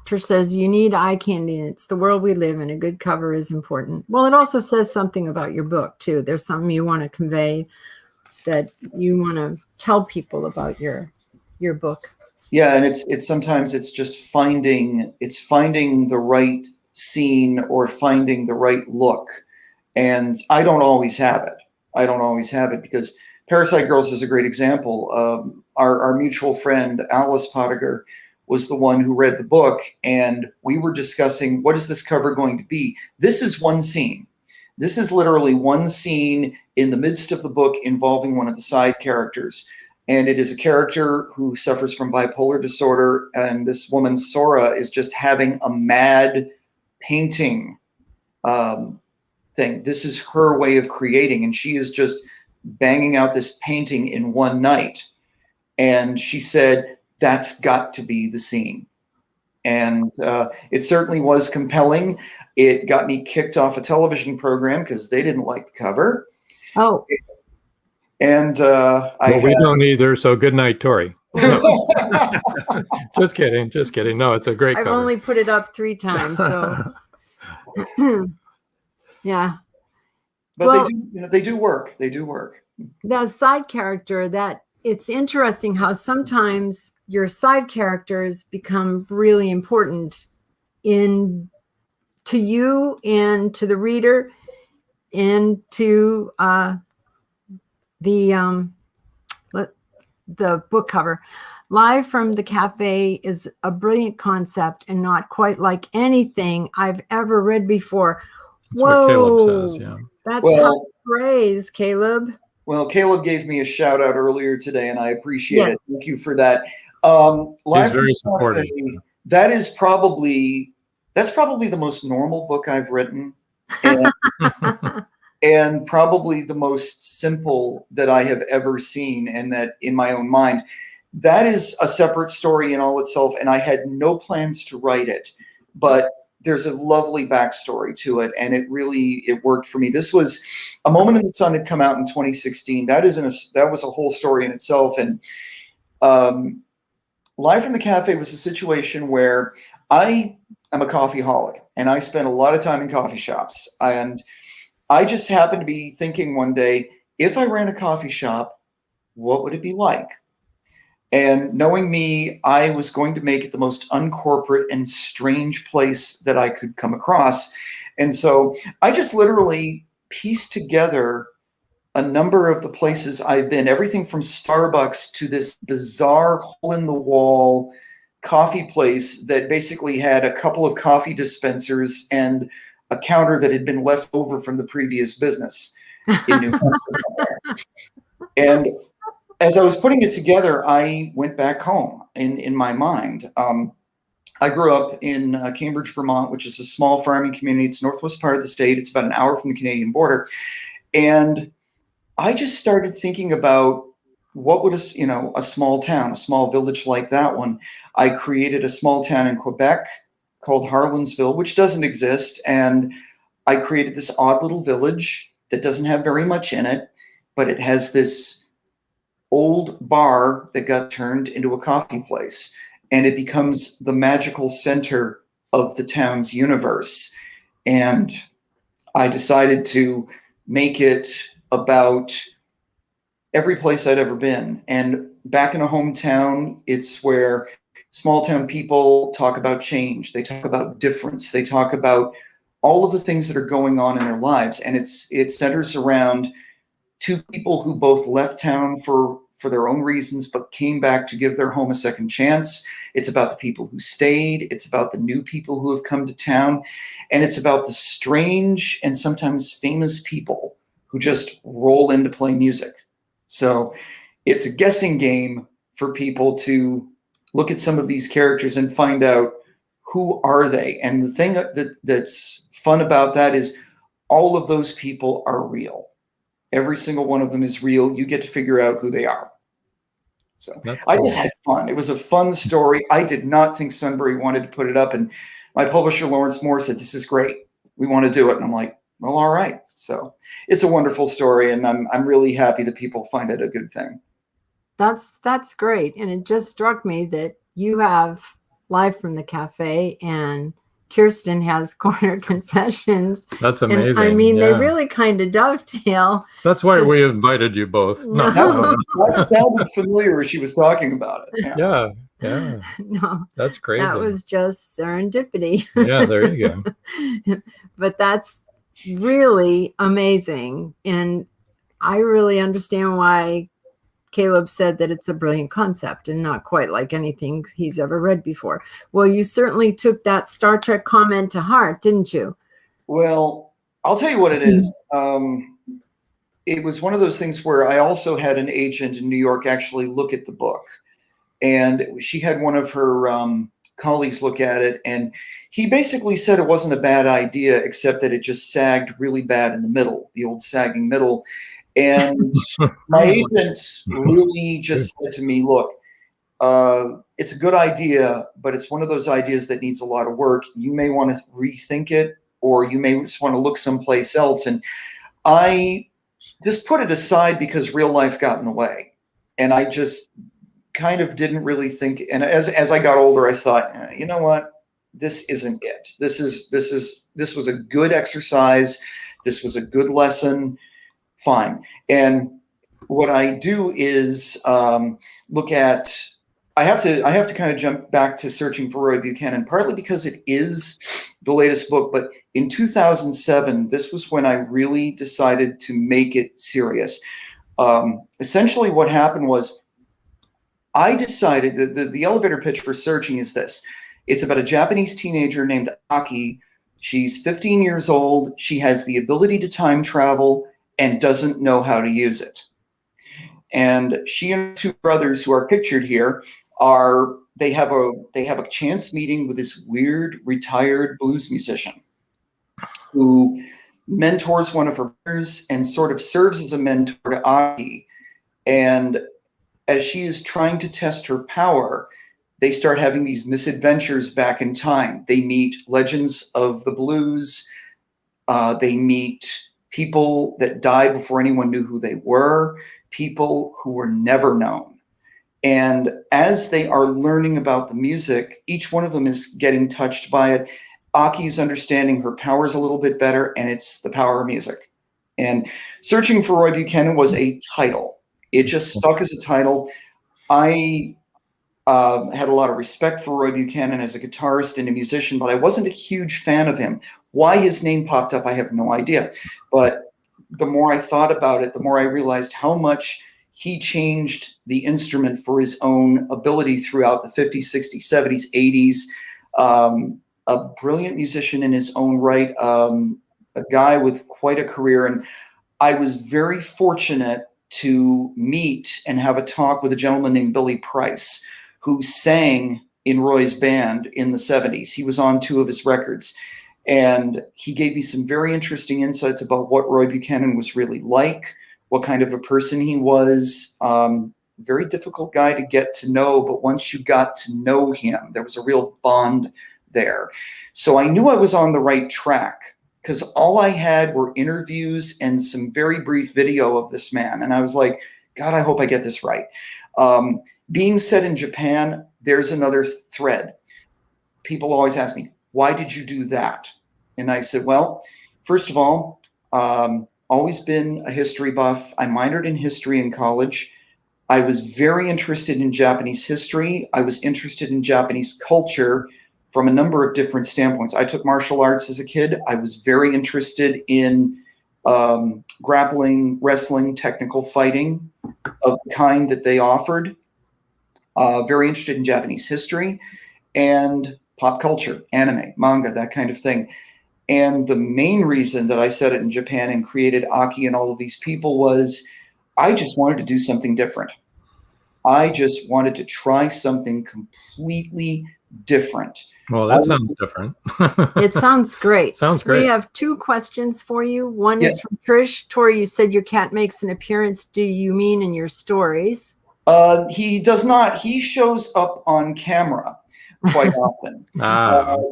C: Trish says, you need eye candy. It's the world we live in. A good cover is important. Well, it also says something about your book, too. There's something you want to convey, that you want to tell people about your book.
E: Yeah, and it's sometimes it's just finding the right scene or finding the right look. And I don't always have it. Because Parasite Girls is a great example. Our mutual friend, Alice Pottiger, was the one who read the book, and we were discussing, what is this cover going to be? This is one scene. This is literally one scene in the midst of the book involving one of the side characters. And it is a character who suffers from bipolar disorder, and this woman, Sora, is just having a mad painting thing. This is her way of creating, and she is just banging out this painting in one night. And she said, that's got to be the scene. And it certainly was compelling. It got me kicked off a television program because they didn't like the cover.
C: Oh.
E: And
B: we don't either. So good night, Tori. Just kidding. No, it's a great
C: I've
B: cover.
C: only put it up 3 times. So yeah.
E: But they do work. They do work.
C: That side character, that it's interesting how sometimes your side characters become really important to you and to the reader and to the book cover. Live from the Cafe is a brilliant concept and not quite like anything I've ever read before.
B: That's what Caleb says, yeah.
C: That's high praise, Caleb.
E: Well, Caleb gave me a shout out earlier today, and I appreciate it. Thank you for that.
B: He's very supportive.
E: That's probably the most normal book I've written, and, and probably the most simple that I have ever seen, and that in my own mind. That is a separate story in all itself, and I had no plans to write it, but there's a lovely backstory to it, and it worked for me. This was A Moment in the Sun had come out in 2016. That was a whole story in itself. And Live from the Cafe was a situation where I am a coffeeholic, and I spend a lot of time in coffee shops. And I just happened to be thinking one day, if I ran a coffee shop, what would it be like? And knowing me, I was going to make it the most uncorporate and strange place that I could come across. And so I just literally pieced together a number of the places I've been, everything from Starbucks to this bizarre hole-in-the-wall coffee place that basically had a couple of coffee dispensers and a counter that had been left over from the previous business in New Hampshire. And as I was putting it together, I went back home in my mind. I grew up in Cambridge, Vermont, which is a small farming community. It's northwest part of the state. It's about an hour from the Canadian border. And I just started thinking about what would a small town, a small village like that one. I created a small town in Quebec called Harlansville, which doesn't exist. And I created this odd little village that doesn't have very much in it, but it has this old bar that got turned into a coffee place, and it becomes the magical center of the town's universe. And I decided to make it about every place I'd ever been. And back in a hometown, it's where small town people talk about change. They talk about difference. They talk about all of the things that are going on in their lives. And it centers around two people who both left town for their own reasons, but came back to give their home a second chance. It's about the people who stayed. It's about the new people who have come to town. And it's about the strange and sometimes famous people who just roll in to play music. So it's a guessing game for people to look at some of these characters and find out who are they. And the thing that's fun about that is all of those people are real. Every single one of them is real. You get to figure out who they are. So I just had fun. It was a fun story. I did not think Sunbury wanted to put it up. And my publisher, Lawrence Moore, said, "This is great. We want to do it." And I'm like, well, all right. So it's a wonderful story. And I'm really happy that people find it a good thing.
C: That's great. And it just struck me that you have Live from the Cafe and Kiersten has Corner Confessions.
B: That's amazing.
C: And, I mean, they really kind of dovetail.
B: That's why we invited you both.
C: No.
E: That sounded familiar as she was talking about it.
B: Yeah.
C: No,
B: that's crazy.
C: That was just serendipity.
B: Yeah, there you go.
C: But that's really amazing. And I really understand why Caleb said that it's a brilliant concept and not quite like anything he's ever read before. Well, you certainly took that Star Trek comment to heart, didn't you?
E: Well, I'll tell you what it is. It was one of those things where I also had an agent in New York actually look at the book. And she had one of her colleagues look at it. And he basically said it wasn't a bad idea, except that it just sagged really bad in the middle, the old sagging middle. And my agent really just said to me, look, it's a good idea, but it's one of those ideas that needs a lot of work. You may want to rethink it, or you may just want to look someplace else. And I just put it aside because real life got in the way. And I just kind of didn't really think. And as I got older, I thought, you know what? This isn't it. This was a good exercise. This was a good lesson. Fine. And what I do is look at, I have to kind of jump back to Searching for Roy Buchanan, partly because it is the latest book, but in 2007, this was when I really decided to make it serious. Essentially what happened was I decided that the elevator pitch for Searching is this. It's about a Japanese teenager named Aki. She's 15 years old. She has the ability to time travel and doesn't know how to use it. And she and two brothers who are pictured here they have a chance meeting with this weird retired blues musician who mentors one of her brothers and sort of serves as a mentor to Aki. And as she is trying to test her power, they start having these misadventures back in time. They meet legends of the blues. They meet people that died before anyone knew who they were, people who were never known. And as they are learning about the music, each one of them is getting touched by it. Aki's understanding her powers a little bit better, and it's the power of music. And Searching for Roy Buchanan was a title. It just stuck as a title. I had a lot of respect for Roy Buchanan as a guitarist and a musician, but I wasn't a huge fan of him. Why his name popped up, I have no idea. But the more I thought about it, the more I realized how much he changed the instrument for his own ability throughout the 50s, 60s, 70s, 80s. A brilliant musician in his own right, a guy with quite a career. And I was very fortunate to meet and have a talk with a gentleman named Billy Price, who sang in Roy's band in the 70s. He was on 2 of his records. And he gave me some very interesting insights about what Roy Buchanan was really like, what kind of a person he was. Very difficult guy to get to know, but once you got to know him, there was a real bond there. So I knew I was on the right track because all I had were interviews and some very brief video of this man. And I was like, God, I hope I get this right. Being set in Japan, there's another thread. People always ask me, why did you do that? And I said, well, first of all, always been a history buff. I minored in history in college. I was very interested in Japanese history. I was interested in Japanese culture from a number of different standpoints. I took martial arts as a kid. I was very interested in grappling, wrestling, technical fighting of the kind that they offered. Very interested in Japanese history and pop culture, anime, manga, that kind of thing. And the main reason that I set it in Japan and created Aki and all of these people was I just wanted to do something different. I just wanted to try something completely different.
B: Well, that sounds different.
C: It sounds great.
B: Sounds great.
C: We have 2 questions for you. One is from Trish. Tori, you said your cat makes an appearance. Do you mean in your stories?
E: He does not. He shows up on camera quite often.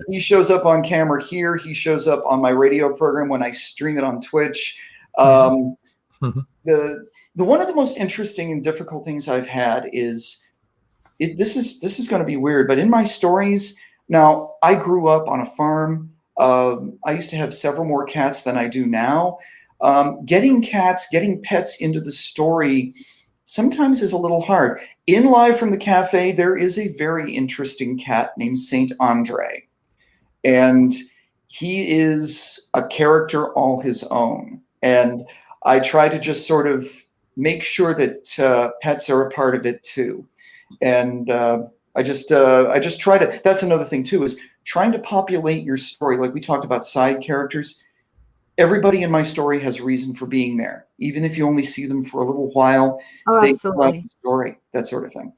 E: He shows up on camera here. He shows up on my radio program when I stream it on Twitch. The one of the most interesting and difficult things I've had is this is going to be weird, but in my stories now, I grew up on a farm. I used to have several more cats than I do now. Getting pets into the story sometimes is a little hard. In Live from the Cafe, there is a very interesting cat named Saint Andre, and he is a character all his own. And I try to just sort of make sure that pets are a part of it too. And I just try to, that's another thing too, is trying to populate your story. Like we talked about side characters. Everybody in my story has a reason for being there. Even if you only see them for a little while, they love the story, that sort of thing.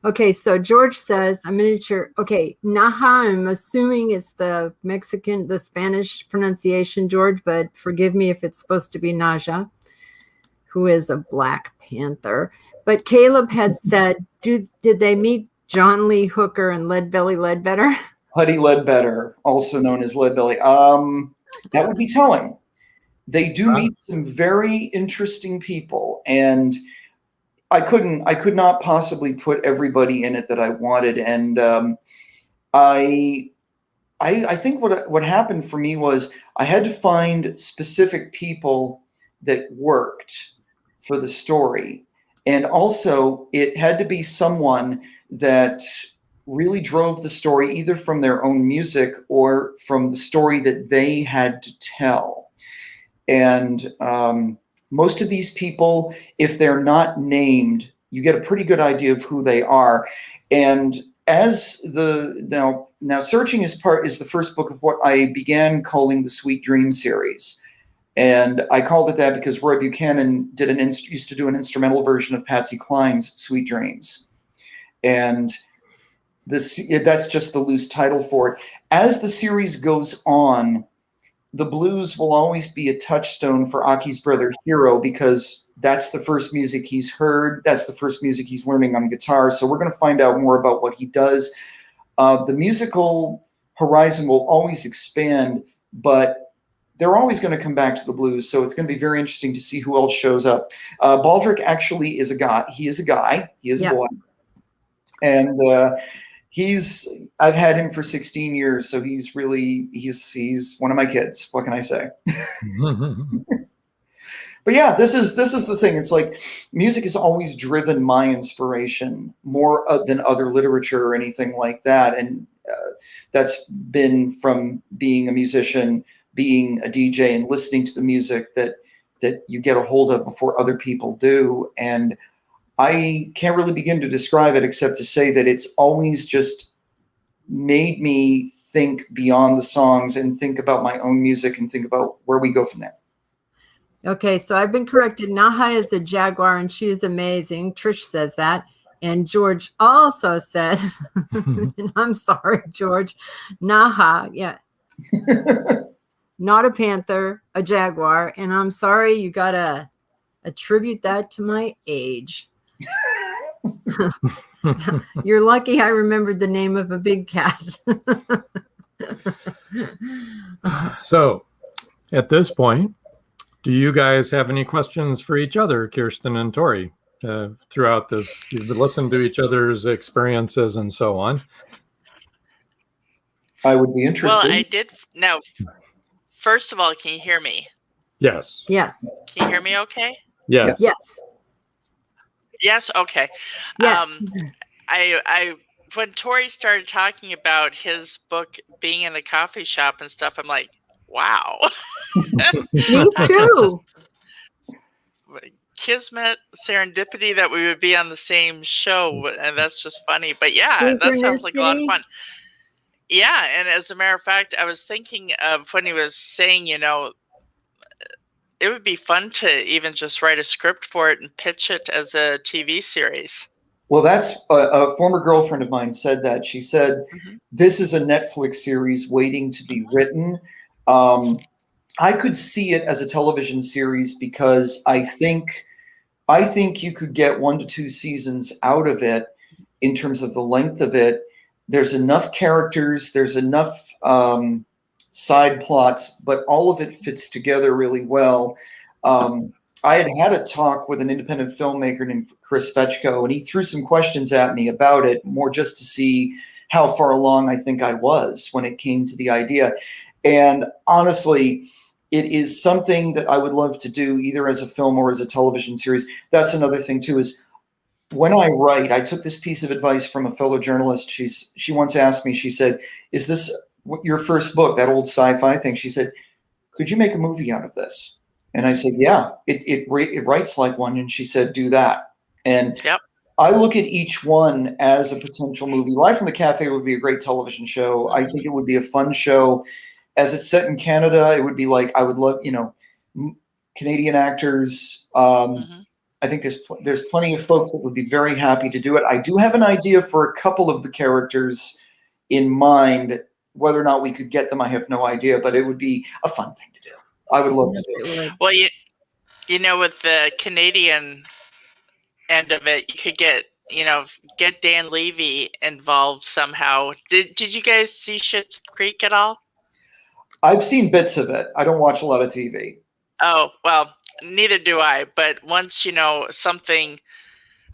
C: Okay, so George says, a miniature, okay, Naha, I'm assuming it's the Spanish pronunciation, George, but forgive me if it's supposed to be Naja, who is a Black Panther. But Caleb had said, did they meet John Lee Hooker and Leadbelly Ledbetter?
E: Huddy Ledbetter, also known as Leadbelly. That would be telling. They do meet some very interesting people, and I could not possibly put everybody in it that I wanted. And I think what happened for me was I had to find specific people that worked for the story. And also it had to be someone that really drove the story either from their own music or from the story that they had to tell. And most of these people, if they're not named, you get a pretty good idea of who they are. And as now Searching is the first book of what I began calling the Sweet Dream series. And I called it that because Roy Buchanan used to do an instrumental version of Patsy Cline's Sweet Dreams. And that's just the loose title for it. As the series goes on, the blues will always be a touchstone for Aki's brother Hiro because that's the first music he's heard. That's the first music he's learning on guitar. So we're going to find out more about what he does. The musical horizon will always expand, but they're always going to come back to the blues. So it's going to be very interesting to see who else shows up. Baldrick actually is a guy. He is a guy. He is a boy. And I've had him for 16 years. So he's one of my kids. What can I say? But yeah, this is the thing. It's like music has always driven my inspiration more than other literature or anything like that. And that's been from being a musician, being a DJ, and listening to the music that you get a hold of before other people do. And I can't really begin to describe it except to say that it's always just made me think beyond the songs and think about my own music and think about where we go from there.
C: Okay, so I've been corrected. Naha is a jaguar and she is amazing. Trish says that. And George also said, and I'm sorry, George, Naha, yeah. Not a panther, a jaguar. And I'm sorry, you got to attribute that to my age. You're lucky I remembered the name of a big cat.
B: So at this point, do you guys have any questions for each other, Kiersten and Tori, throughout this? You've listened to each other's experiences and so on.
E: I would be interested.
D: Well, I did. Now, first of all, can you hear me?
B: Yes.
C: Yes.
D: Can you hear me okay?
B: Yes.
C: Yes.
D: Yes. Okay.
C: Yes.
D: I when Tori started talking about his book being in a coffee shop and stuff, I'm like, wow.
C: Me too.
D: Kismet, serendipity that we would be on the same show, and that's just funny. But yeah, that sounds like a lot of fun. Yeah, and as a matter of fact, I was thinking of when he was saying, it would be fun to even just write a script for it and pitch it as a TV series.
E: Well, that's a former girlfriend of mine said that. She said, this is a Netflix series waiting to be written. I could see it as a television series because I think you could get 1 to 2 seasons out of it in terms of the length of it. There's enough characters, there's enough side plots, but all of it fits together really well. I had a talk with an independent filmmaker named Chris Fetchko, and he threw some questions at me about it, more just to see how far along I think I was when it came to the idea. And honestly, it is something that I would love to do either as a film or as a television series. That's another thing too, is when I write, I took this piece of advice from a fellow journalist. She once asked me, she said, is this your first book, that old sci-fi thing? She said, could you make a movie out of this? And I said, yeah, it writes like one. And she said, do that. And I look at each one as a potential movie. Live from the Cafe would be a great television show. I think it would be a fun show. As it's set in Canada, it would be like, I would love, Canadian actors. I think there's plenty of folks that would be very happy to do it. I do have an idea for a couple of the characters in mind. Whether or not we could get them, I have no idea, but it would be a fun thing to do. I would love to do it.
D: Well, with the Canadian end of it, you could get Dan Levy involved somehow. Did you guys see Schitt's Creek at all?
E: I've seen bits of it. I don't watch a lot of TV.
D: Oh, well, neither do I. But once, something,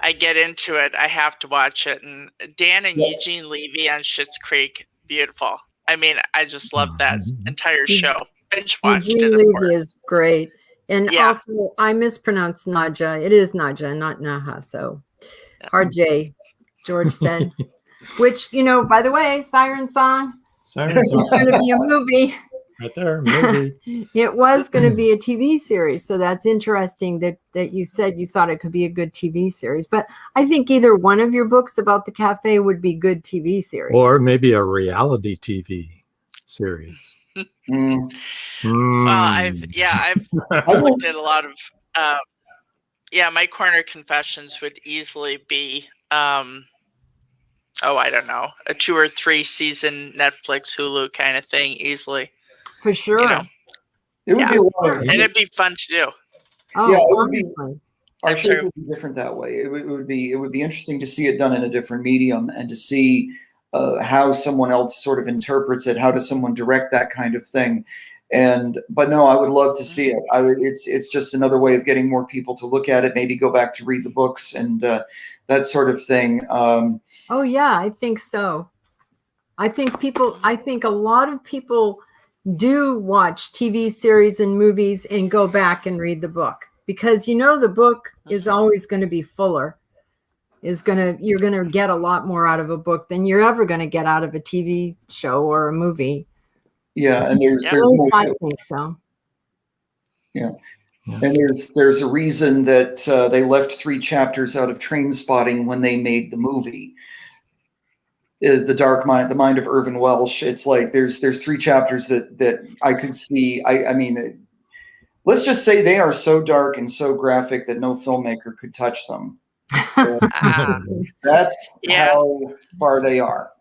D: I get into it, I have to watch it. And Dan and Eugene Levy on Schitt's Creek, beautiful. I mean, I just love that entire show. Binge watched it, of course.
C: Levy is great. And also, I mispronounced Nadja. It is Nadja, not Naha. So, hard J, George said. Which, by the way, Siren Song. It's going to be a movie.
B: Right there, movie.
C: It was going to be a TV series. So that's interesting that you said you thought it could be a good TV series. But I think either one of your books about the cafe would be good TV series.
B: Or maybe a reality TV series.
D: Well, I've looked at a lot of My Corner Confessions would easily be I don't know, a 2 or 3 season Netflix, Hulu kind of thing, easily.
C: For sure.
E: It would be a lot of,
D: and it'd be fun to do.
C: Oh, yeah,
E: it would be, our show would be different that way. It would be interesting to see it done in a different medium and to see how someone else sort of interprets it. How does someone direct that kind of thing? But no, I would love to see it. It's just another way of getting more people to look at it, maybe go back to read the books and that sort of thing.
C: Oh yeah, I think so. I think a lot of people do watch TV series and movies and go back and read the book because the book is always going to be fuller. You're going to get a lot more out of a book than you're ever going to get out of a TV show or a movie.
E: Yeah, and there's
C: I think so.
E: Yeah. And there's a reason that they left 3 chapters out of Trainspotting when they made the movie. The Dark Mind, the Mind of Irvin Welsh. It's like there's 3 chapters that I could see. I mean, let's just say they are so dark and so graphic that no filmmaker could touch them. So that's how far they are.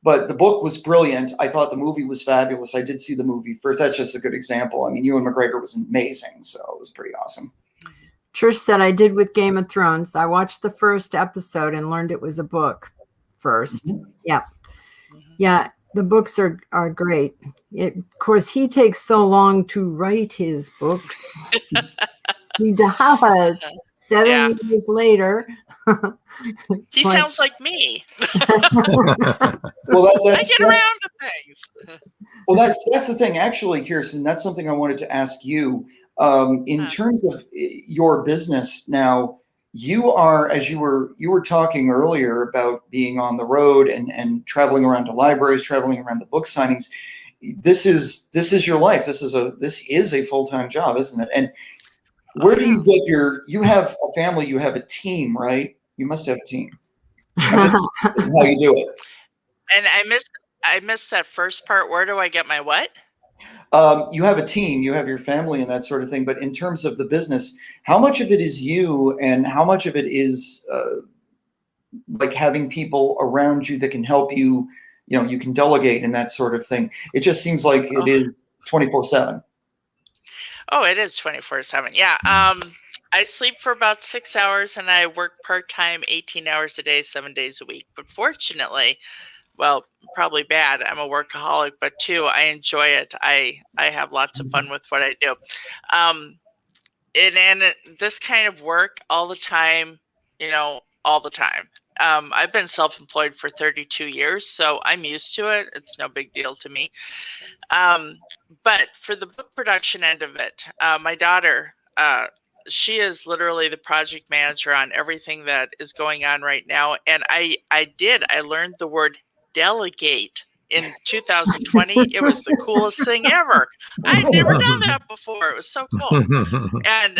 E: But the book was brilliant. I thought the movie was fabulous. I did see the movie first. That's just a good example. I mean, Ewan McGregor was amazing, so it was pretty awesome.
C: Trish said, I did with Game of Thrones. I watched the first episode and learned it was a book first. Mm-hmm. Yeah. Yeah, the books are great. Of course, he takes so long to write his books. He does. 7 years later.
D: He sounds like me.
E: Well,
D: I get around to things.
E: Well, that's the thing. Actually, Kiersten, that's something I wanted to ask you. In terms of your business now, you are, as you were talking earlier about being on the road and traveling around to libraries, traveling around the book signings. This is your life. This is a full-time job, isn't it? And where do you get you have a family, you have a team, right? You must have a team. How you do it.
D: And I missed that first part. Where do I get my what?
E: You have a team, you have your family and that sort of thing. But in terms of the business, how much of it is you and how much of it is like having people around you that can help you, you can delegate and that sort of thing? It just seems like it is 24/7.
D: Oh, it is 24/7. Yeah. I sleep for about 6 hours and I work part-time 18 hours a day, 7 days a week. But fortunately, well, probably bad, I'm a workaholic, but two, I enjoy it. I have lots of fun with what I do. And this kind of work all the time, all the time. I've been self-employed for 32 years, so I'm used to it. It's no big deal to me. But for the book production end of it, my daughter, she is literally the project manager on everything that is going on right now. And I learned the word delegate in 2020. It was the coolest thing ever. I'd never done that before. It was so cool. And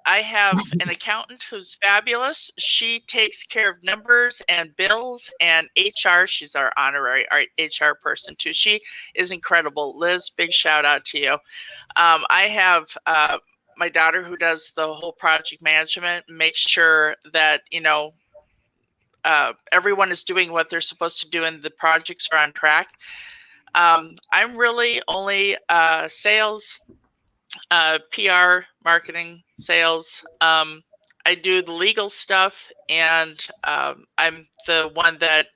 D: I have an accountant who's fabulous. She takes care of numbers and bills and HR. She's our honorary HR person too. She is incredible. Liz, big shout out to you. I have my daughter who does the whole project management, makes sure that, everyone is doing what they're supposed to do and the projects are on track. I'm really only sales, PR, marketing, sales. I do the legal stuff, and I'm the one that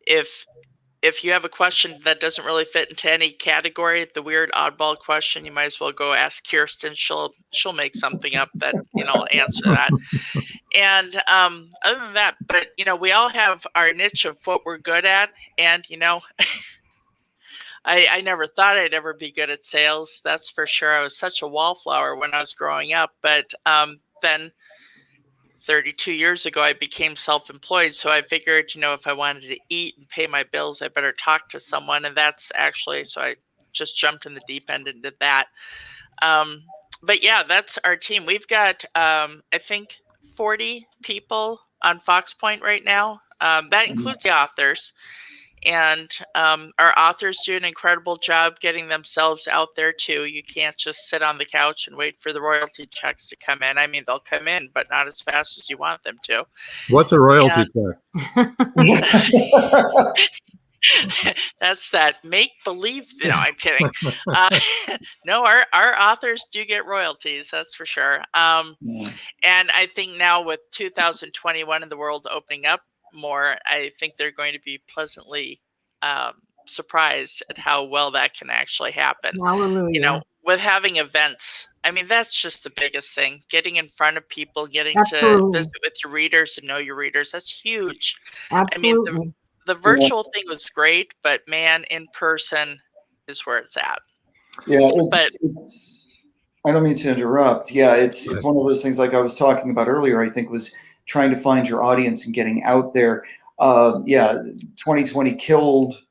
D: if you have a question that doesn't really fit into any category, the weird oddball question, you might as well go ask Kiersten. She'll make something up that will answer that. And other than that, but we all have our niche of what we're good at, and I never thought I'd ever be good at sales. That's for sure. I was such a wallflower when I was growing up, but then 32 years ago, I became self-employed. So I figured, if I wanted to eat and pay my bills, I better talk to someone. And that's actually, so I just jumped in the deep end and did that. But yeah, that's our team. We've got, I think, 40 people on Fox Point right now. That includes the authors. And our authors do an incredible job getting themselves out there too. You can't just sit on the couch and wait for the royalty checks to come in. I mean, they'll come in, but not as fast as you want them to.
B: What's a royalty check?
D: That's that make-believe. No, I'm kidding. No, our authors do get royalties, that's for sure. And I think now with 2021 and the world opening up more, I think they're going to be pleasantly surprised at how well that can actually happen.
C: Hallelujah.
D: With having events. I mean, that's just the biggest thing. Getting in front of people, getting
C: Absolutely.
D: to visit with your readers and know your readers. That's huge.
C: Absolutely.
D: I mean, the virtual thing was great, but man, in person is where it's at.
E: Yeah, I don't mean to interrupt. Yeah, it's one of those things, like I was talking about earlier, I think, was trying to find your audience and getting out there. 2020 killed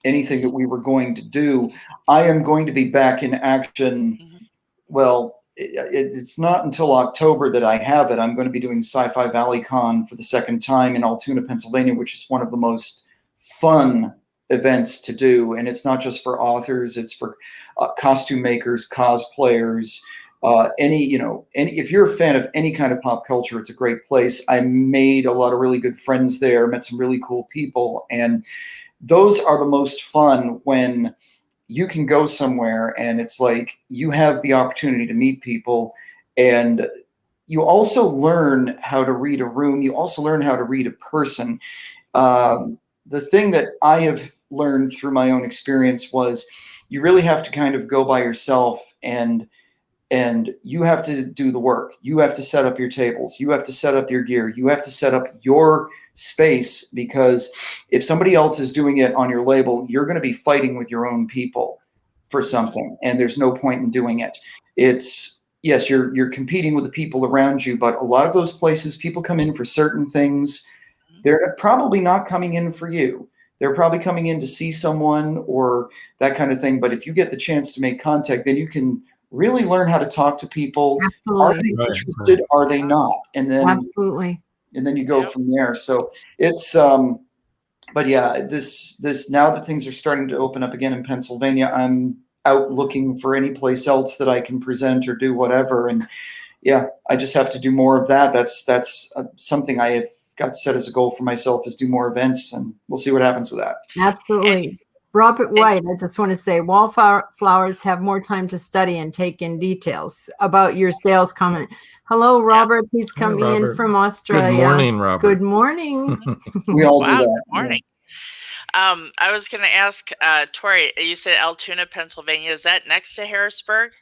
E: anything that we were going to do. I am going to be back in action. Mm-hmm. Well, it's not until October that I have it. I'm going to be doing Sci-Fi Valley Con for the second time in Altoona, Pennsylvania, which is one of the most fun events to do. And it's not just for authors, it's for costume makers, cosplayers, if you're a fan of any kind of pop culture, it's a great place. I made a lot of really good friends there, met some really cool people. And those are the most fun, when you can go somewhere and it's like you have the opportunity to meet people, and you also learn how to read a room. You also learn how to read a person. The thing that I have learned through my own experience was you really have to kind of go by yourself, and you have to do the work. You have to set up your tables. You have to set up your gear. You have to set up your space, because if somebody else is doing it on your label, you're going to be fighting with your own people for something, and there's no point in doing it. It's yes, you're competing with the people around you, but a lot of those places, people come in for certain things. They're probably not coming in for you. They're probably coming in to see someone or that kind of thing. But if you get the chance to make contact, then you can really learn how to talk to people. Are
C: Absolutely.
E: they interested? Are they not? And then
C: Absolutely.
E: and then you go from there. So it's but yeah, this now that things are starting to open up again in Pennsylvania, I'm out looking for any place else that I can present or do whatever. And yeah, I just have to do more of that. That's something I have got set as a goal for myself, is do more events, and we'll see what happens with that.
C: Absolutely. Robert White, I just want to say, wallflowers have more time to study and take in details about your sales comment. Hello, Robert. He's coming in from Australia.
B: Good morning, Robert.
C: Good morning.
E: We all do that.
D: Good morning. I was going to ask Tori, you said Altoona, Pennsylvania. Is that next to Harrisburg?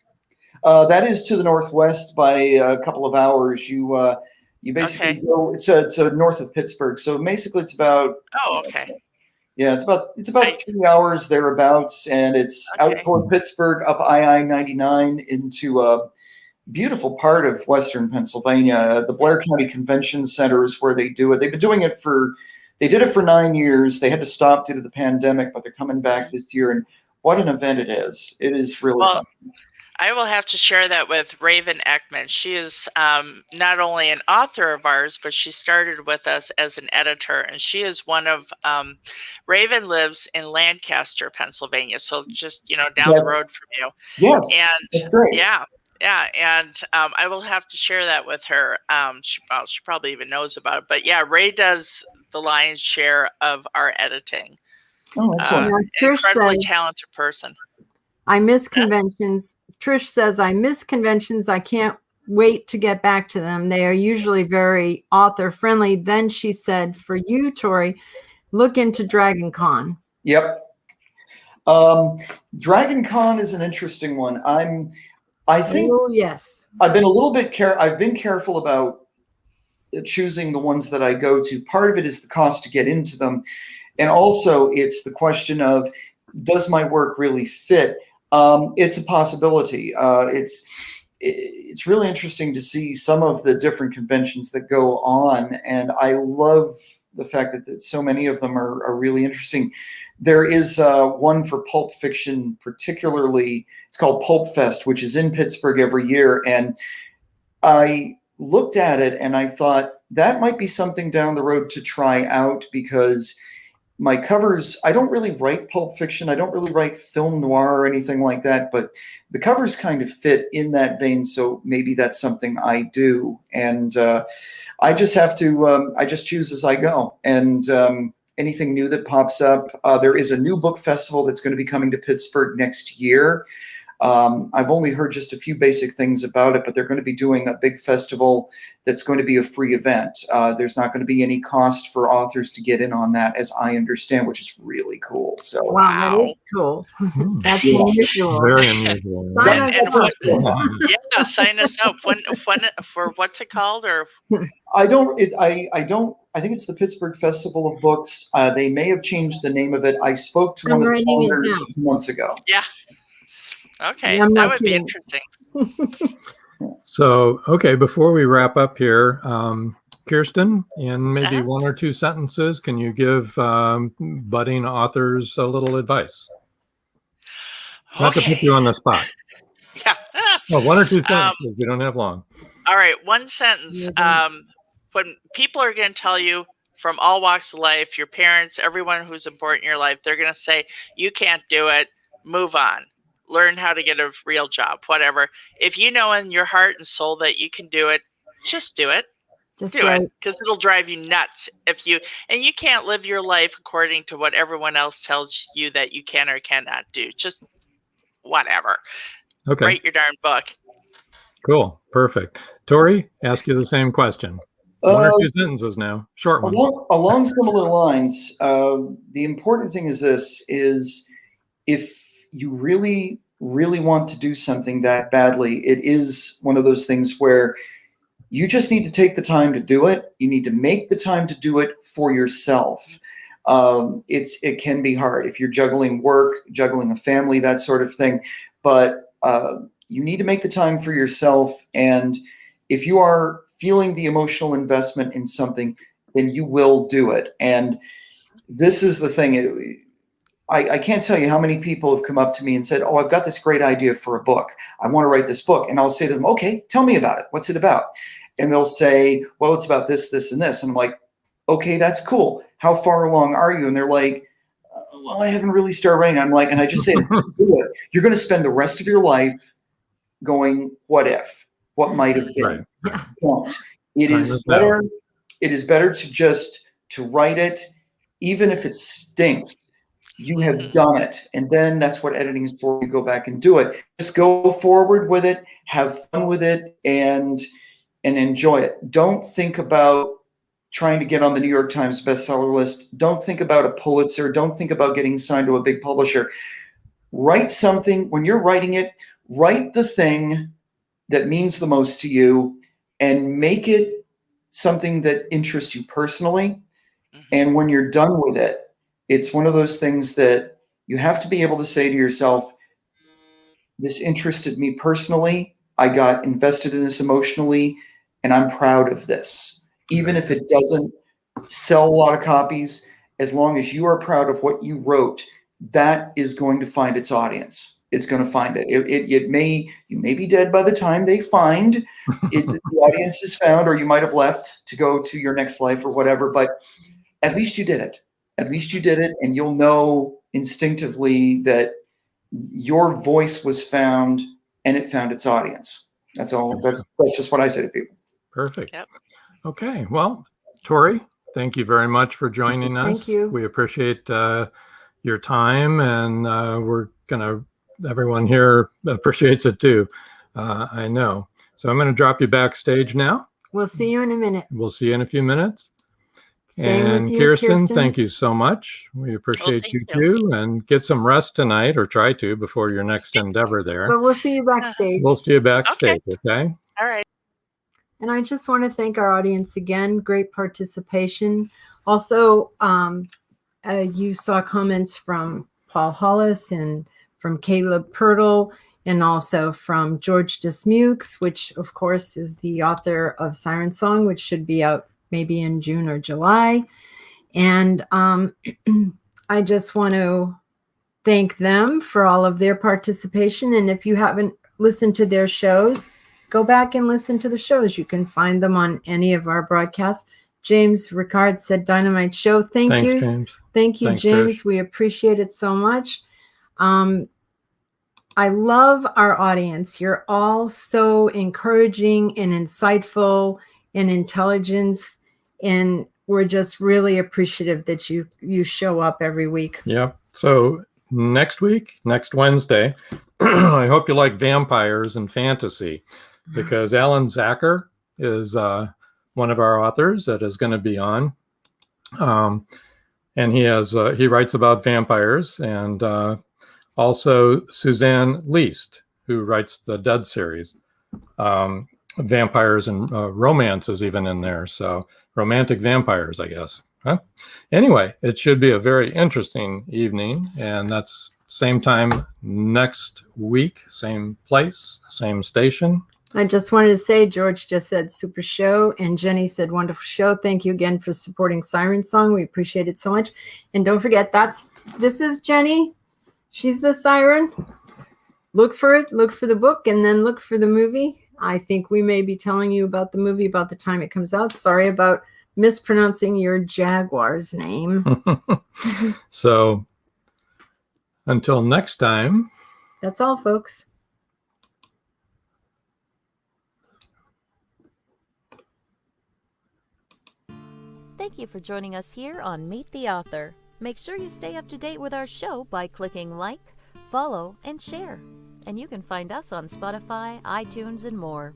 E: That is to the northwest by a couple of hours. You basically go. It's north of Pittsburgh, so basically it's about.
D: Oh, okay.
E: Yeah, it's about 3 hours thereabouts, and it's out toward Pittsburgh, up I-99 into a beautiful part of Western Pennsylvania. The Blair County Convention Center is where they do it. They've been doing it they did it for 9 years. They had to stop due to the pandemic, but they're coming back this year, and what an event it is. It is really something.
D: I will have to share that with Raven Ekman. She is not only an author of ours, but she started with us as an editor. And she is one of, Raven lives in Lancaster, Pennsylvania. So just, down the road from you.
E: Yes,
D: and
E: that's great.
D: Yeah. And I will have to share that with her. She probably even knows about it. But yeah, Ray does the lion's share of our editing.
E: Oh, excellent.
D: Incredibly talented person.
C: I miss conventions. Trish says, I miss conventions. I can't wait to get back to them. They are usually very author friendly. Then she said, for you, Tori, look into Dragon Con.
E: Yep. Dragon Con is an interesting one. I think
C: yes.
E: I've been a little bit I've been careful about choosing the ones that I go to. Part of it is the cost to get into them. And also it's the question of, does my work really fit? It's a possibility. It's really interesting to see some of the different conventions that go on, and I love the fact that so many of them are really interesting. There is one for pulp fiction, particularly. It's called Pulp Fest, which is in Pittsburgh every year, and I looked at it and I thought that might be something down the road to try out, because my covers, I don't really write pulp fiction. I don't really write film noir or anything like that, but the covers kind of fit in that vein. So maybe that's something I do. And I just have to, I just choose as I go. And anything new that pops up, there is a new book festival that's going to be coming to Pittsburgh next year. I've only heard just a few basic things about it, but they're going to be doing a big festival that's going to be a free event. There's not going to be any cost for authors to get in on that, as I understand, which is really cool. So
C: wow, that is cool. That's unusual.
B: Very unusual.
C: Sign us up.
D: Yeah, sign us up. When for what's it called? Or
E: I don't. I think it's the Pittsburgh Festival of Books. They may have changed the name of it. I spoke to one of the founders months ago.
D: Yeah. Okay, that would be interesting.
B: So, okay, before we wrap up here, Kiersten, in maybe one or two sentences, can you give budding authors a little advice? Not to put you on the spot.
D: Yeah.
B: Well, one or two sentences. We don't have long.
D: All right, one sentence. When people are going to tell you from all walks of life, your parents, everyone who's important in your life, they're going to say, you can't do it, move on. Learn how to get a real job, whatever. If you know in your heart and soul that you can do it, just do it. Do it, because it'll drive you nuts if you can't live your life according to what everyone else tells you that you can or cannot do. Just whatever.
B: Okay.
D: Write your darn book.
B: Cool. Perfect. Tori, ask you the same question. One or two sentences now. Short one.
E: Along similar lines, the important thing is this, is if you really, really want to do something that badly, it is one of those things where you just need to take the time to do it. You need to make the time to do it for yourself. It can be hard if you're juggling work, juggling a family, that sort of thing. But You need to make the time for yourself. And if you are feeling the emotional investment in something, then you will do it. And this is the thing. I can't tell you how many people have come up to me and said, oh, I've got this great idea for a book. I want to write this book. And I'll say to them, okay, tell me about it. What's it about? And they'll say, well, it's about this, this, and this. And I'm like, okay, that's cool. How far along are you? And they're like, well, I haven't really started writing. I'm like, and I just say, do it. You're going to spend the rest of your life going, what if? What might have been?
B: Right.
E: Don't. It is better to write it, even if it stinks. You have done it. And then that's what editing is for. You go back and do it. Just go forward with it, have fun with it, and enjoy it. Don't think about trying to get on the New York Times bestseller list. Don't think about a Pulitzer. Don't think about getting signed to a big publisher. Write something. When you're writing it, write the thing that means the most to you and make it something that interests you personally. And when you're done with it, it's one of those things that you have to be able to say to yourself, this interested me personally. I got invested in this emotionally, and I'm proud of this. Even if it doesn't sell a lot of copies, as long as you are proud of what you wrote, that is going to find its audience. It's going to find it. You may be dead by the time they find it, the audience is found, or you might have left to go to your next life or whatever, but at least you did it. At least you did it, and you'll know instinctively that your voice was found and it found its audience. That's all. That's just what I say to people.
B: Perfect.
D: Yep.
B: Okay. Well, Tori, thank you very much for joining us.
C: Thank you.
B: We appreciate your time, and everyone here appreciates it too. I know. So I'm going to drop you backstage now.
C: We'll see you in a minute.
B: We'll see you in a few minutes.
C: Same
B: and
C: with you,
B: Kiersten, thank you so much. We appreciate you too. And get some rest tonight, or try to, before your next endeavor there.
C: But we'll see you backstage.
B: We'll see you backstage, okay?
D: All right.
C: And I just want to thank our audience again. Great participation. Also, you saw comments from Paul Hollis and from Caleb Pirtle, and also from George Dismukes, which of course is the author of Siren Song, which should be out maybe in June or July. And I just want to thank them for all of their participation. And if you haven't listened to their shows, go back and listen to the shows. You can find them on any of our broadcasts. James Ricard said, "Dynamite show." Thanks, you.
B: James.
C: Thank you,
B: Thanks,
C: James.
B: Trish.
C: We appreciate it so much. I love our audience. You're all so encouraging and insightful and intelligence, and we're just really appreciative that you show up every week.
B: Yep. So next Wednesday, I hope you like vampires and fantasy, because Alan Zacher is one of our authors that is going to be on. And he writes about vampires, and also Suzanne Least, who writes the Dead series. Vampires and romance is even in there. So romantic vampires, I guess. Huh? Anyway, it should be a very interesting evening, and that's same time next week, same place, same station.
C: I just wanted to say, George just said super show, and Jenny said wonderful show. Thank you again for supporting Siren Song. We appreciate it so much. And don't forget, this is Jenny. She's the siren. Look for it, look for the book, and then look for the movie. I think we may be telling you about the movie about the time it comes out. Sorry about mispronouncing your jaguar's name.
B: So until next time.
C: That's all, folks.
A: Thank you for joining us here on Meet the Author. Make sure you stay up to date with our show by clicking like, follow, and share. And you can find us on Spotify, iTunes, and more.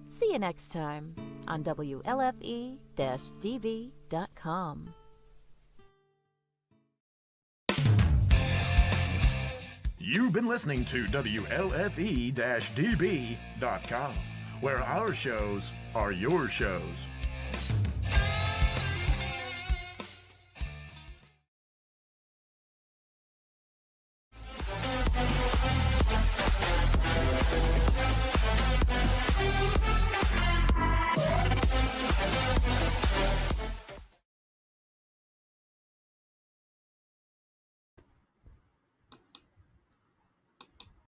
A: See you next time on WLFE-DB.com.
F: You've been listening to WLFE-DB.com, where our shows are your shows.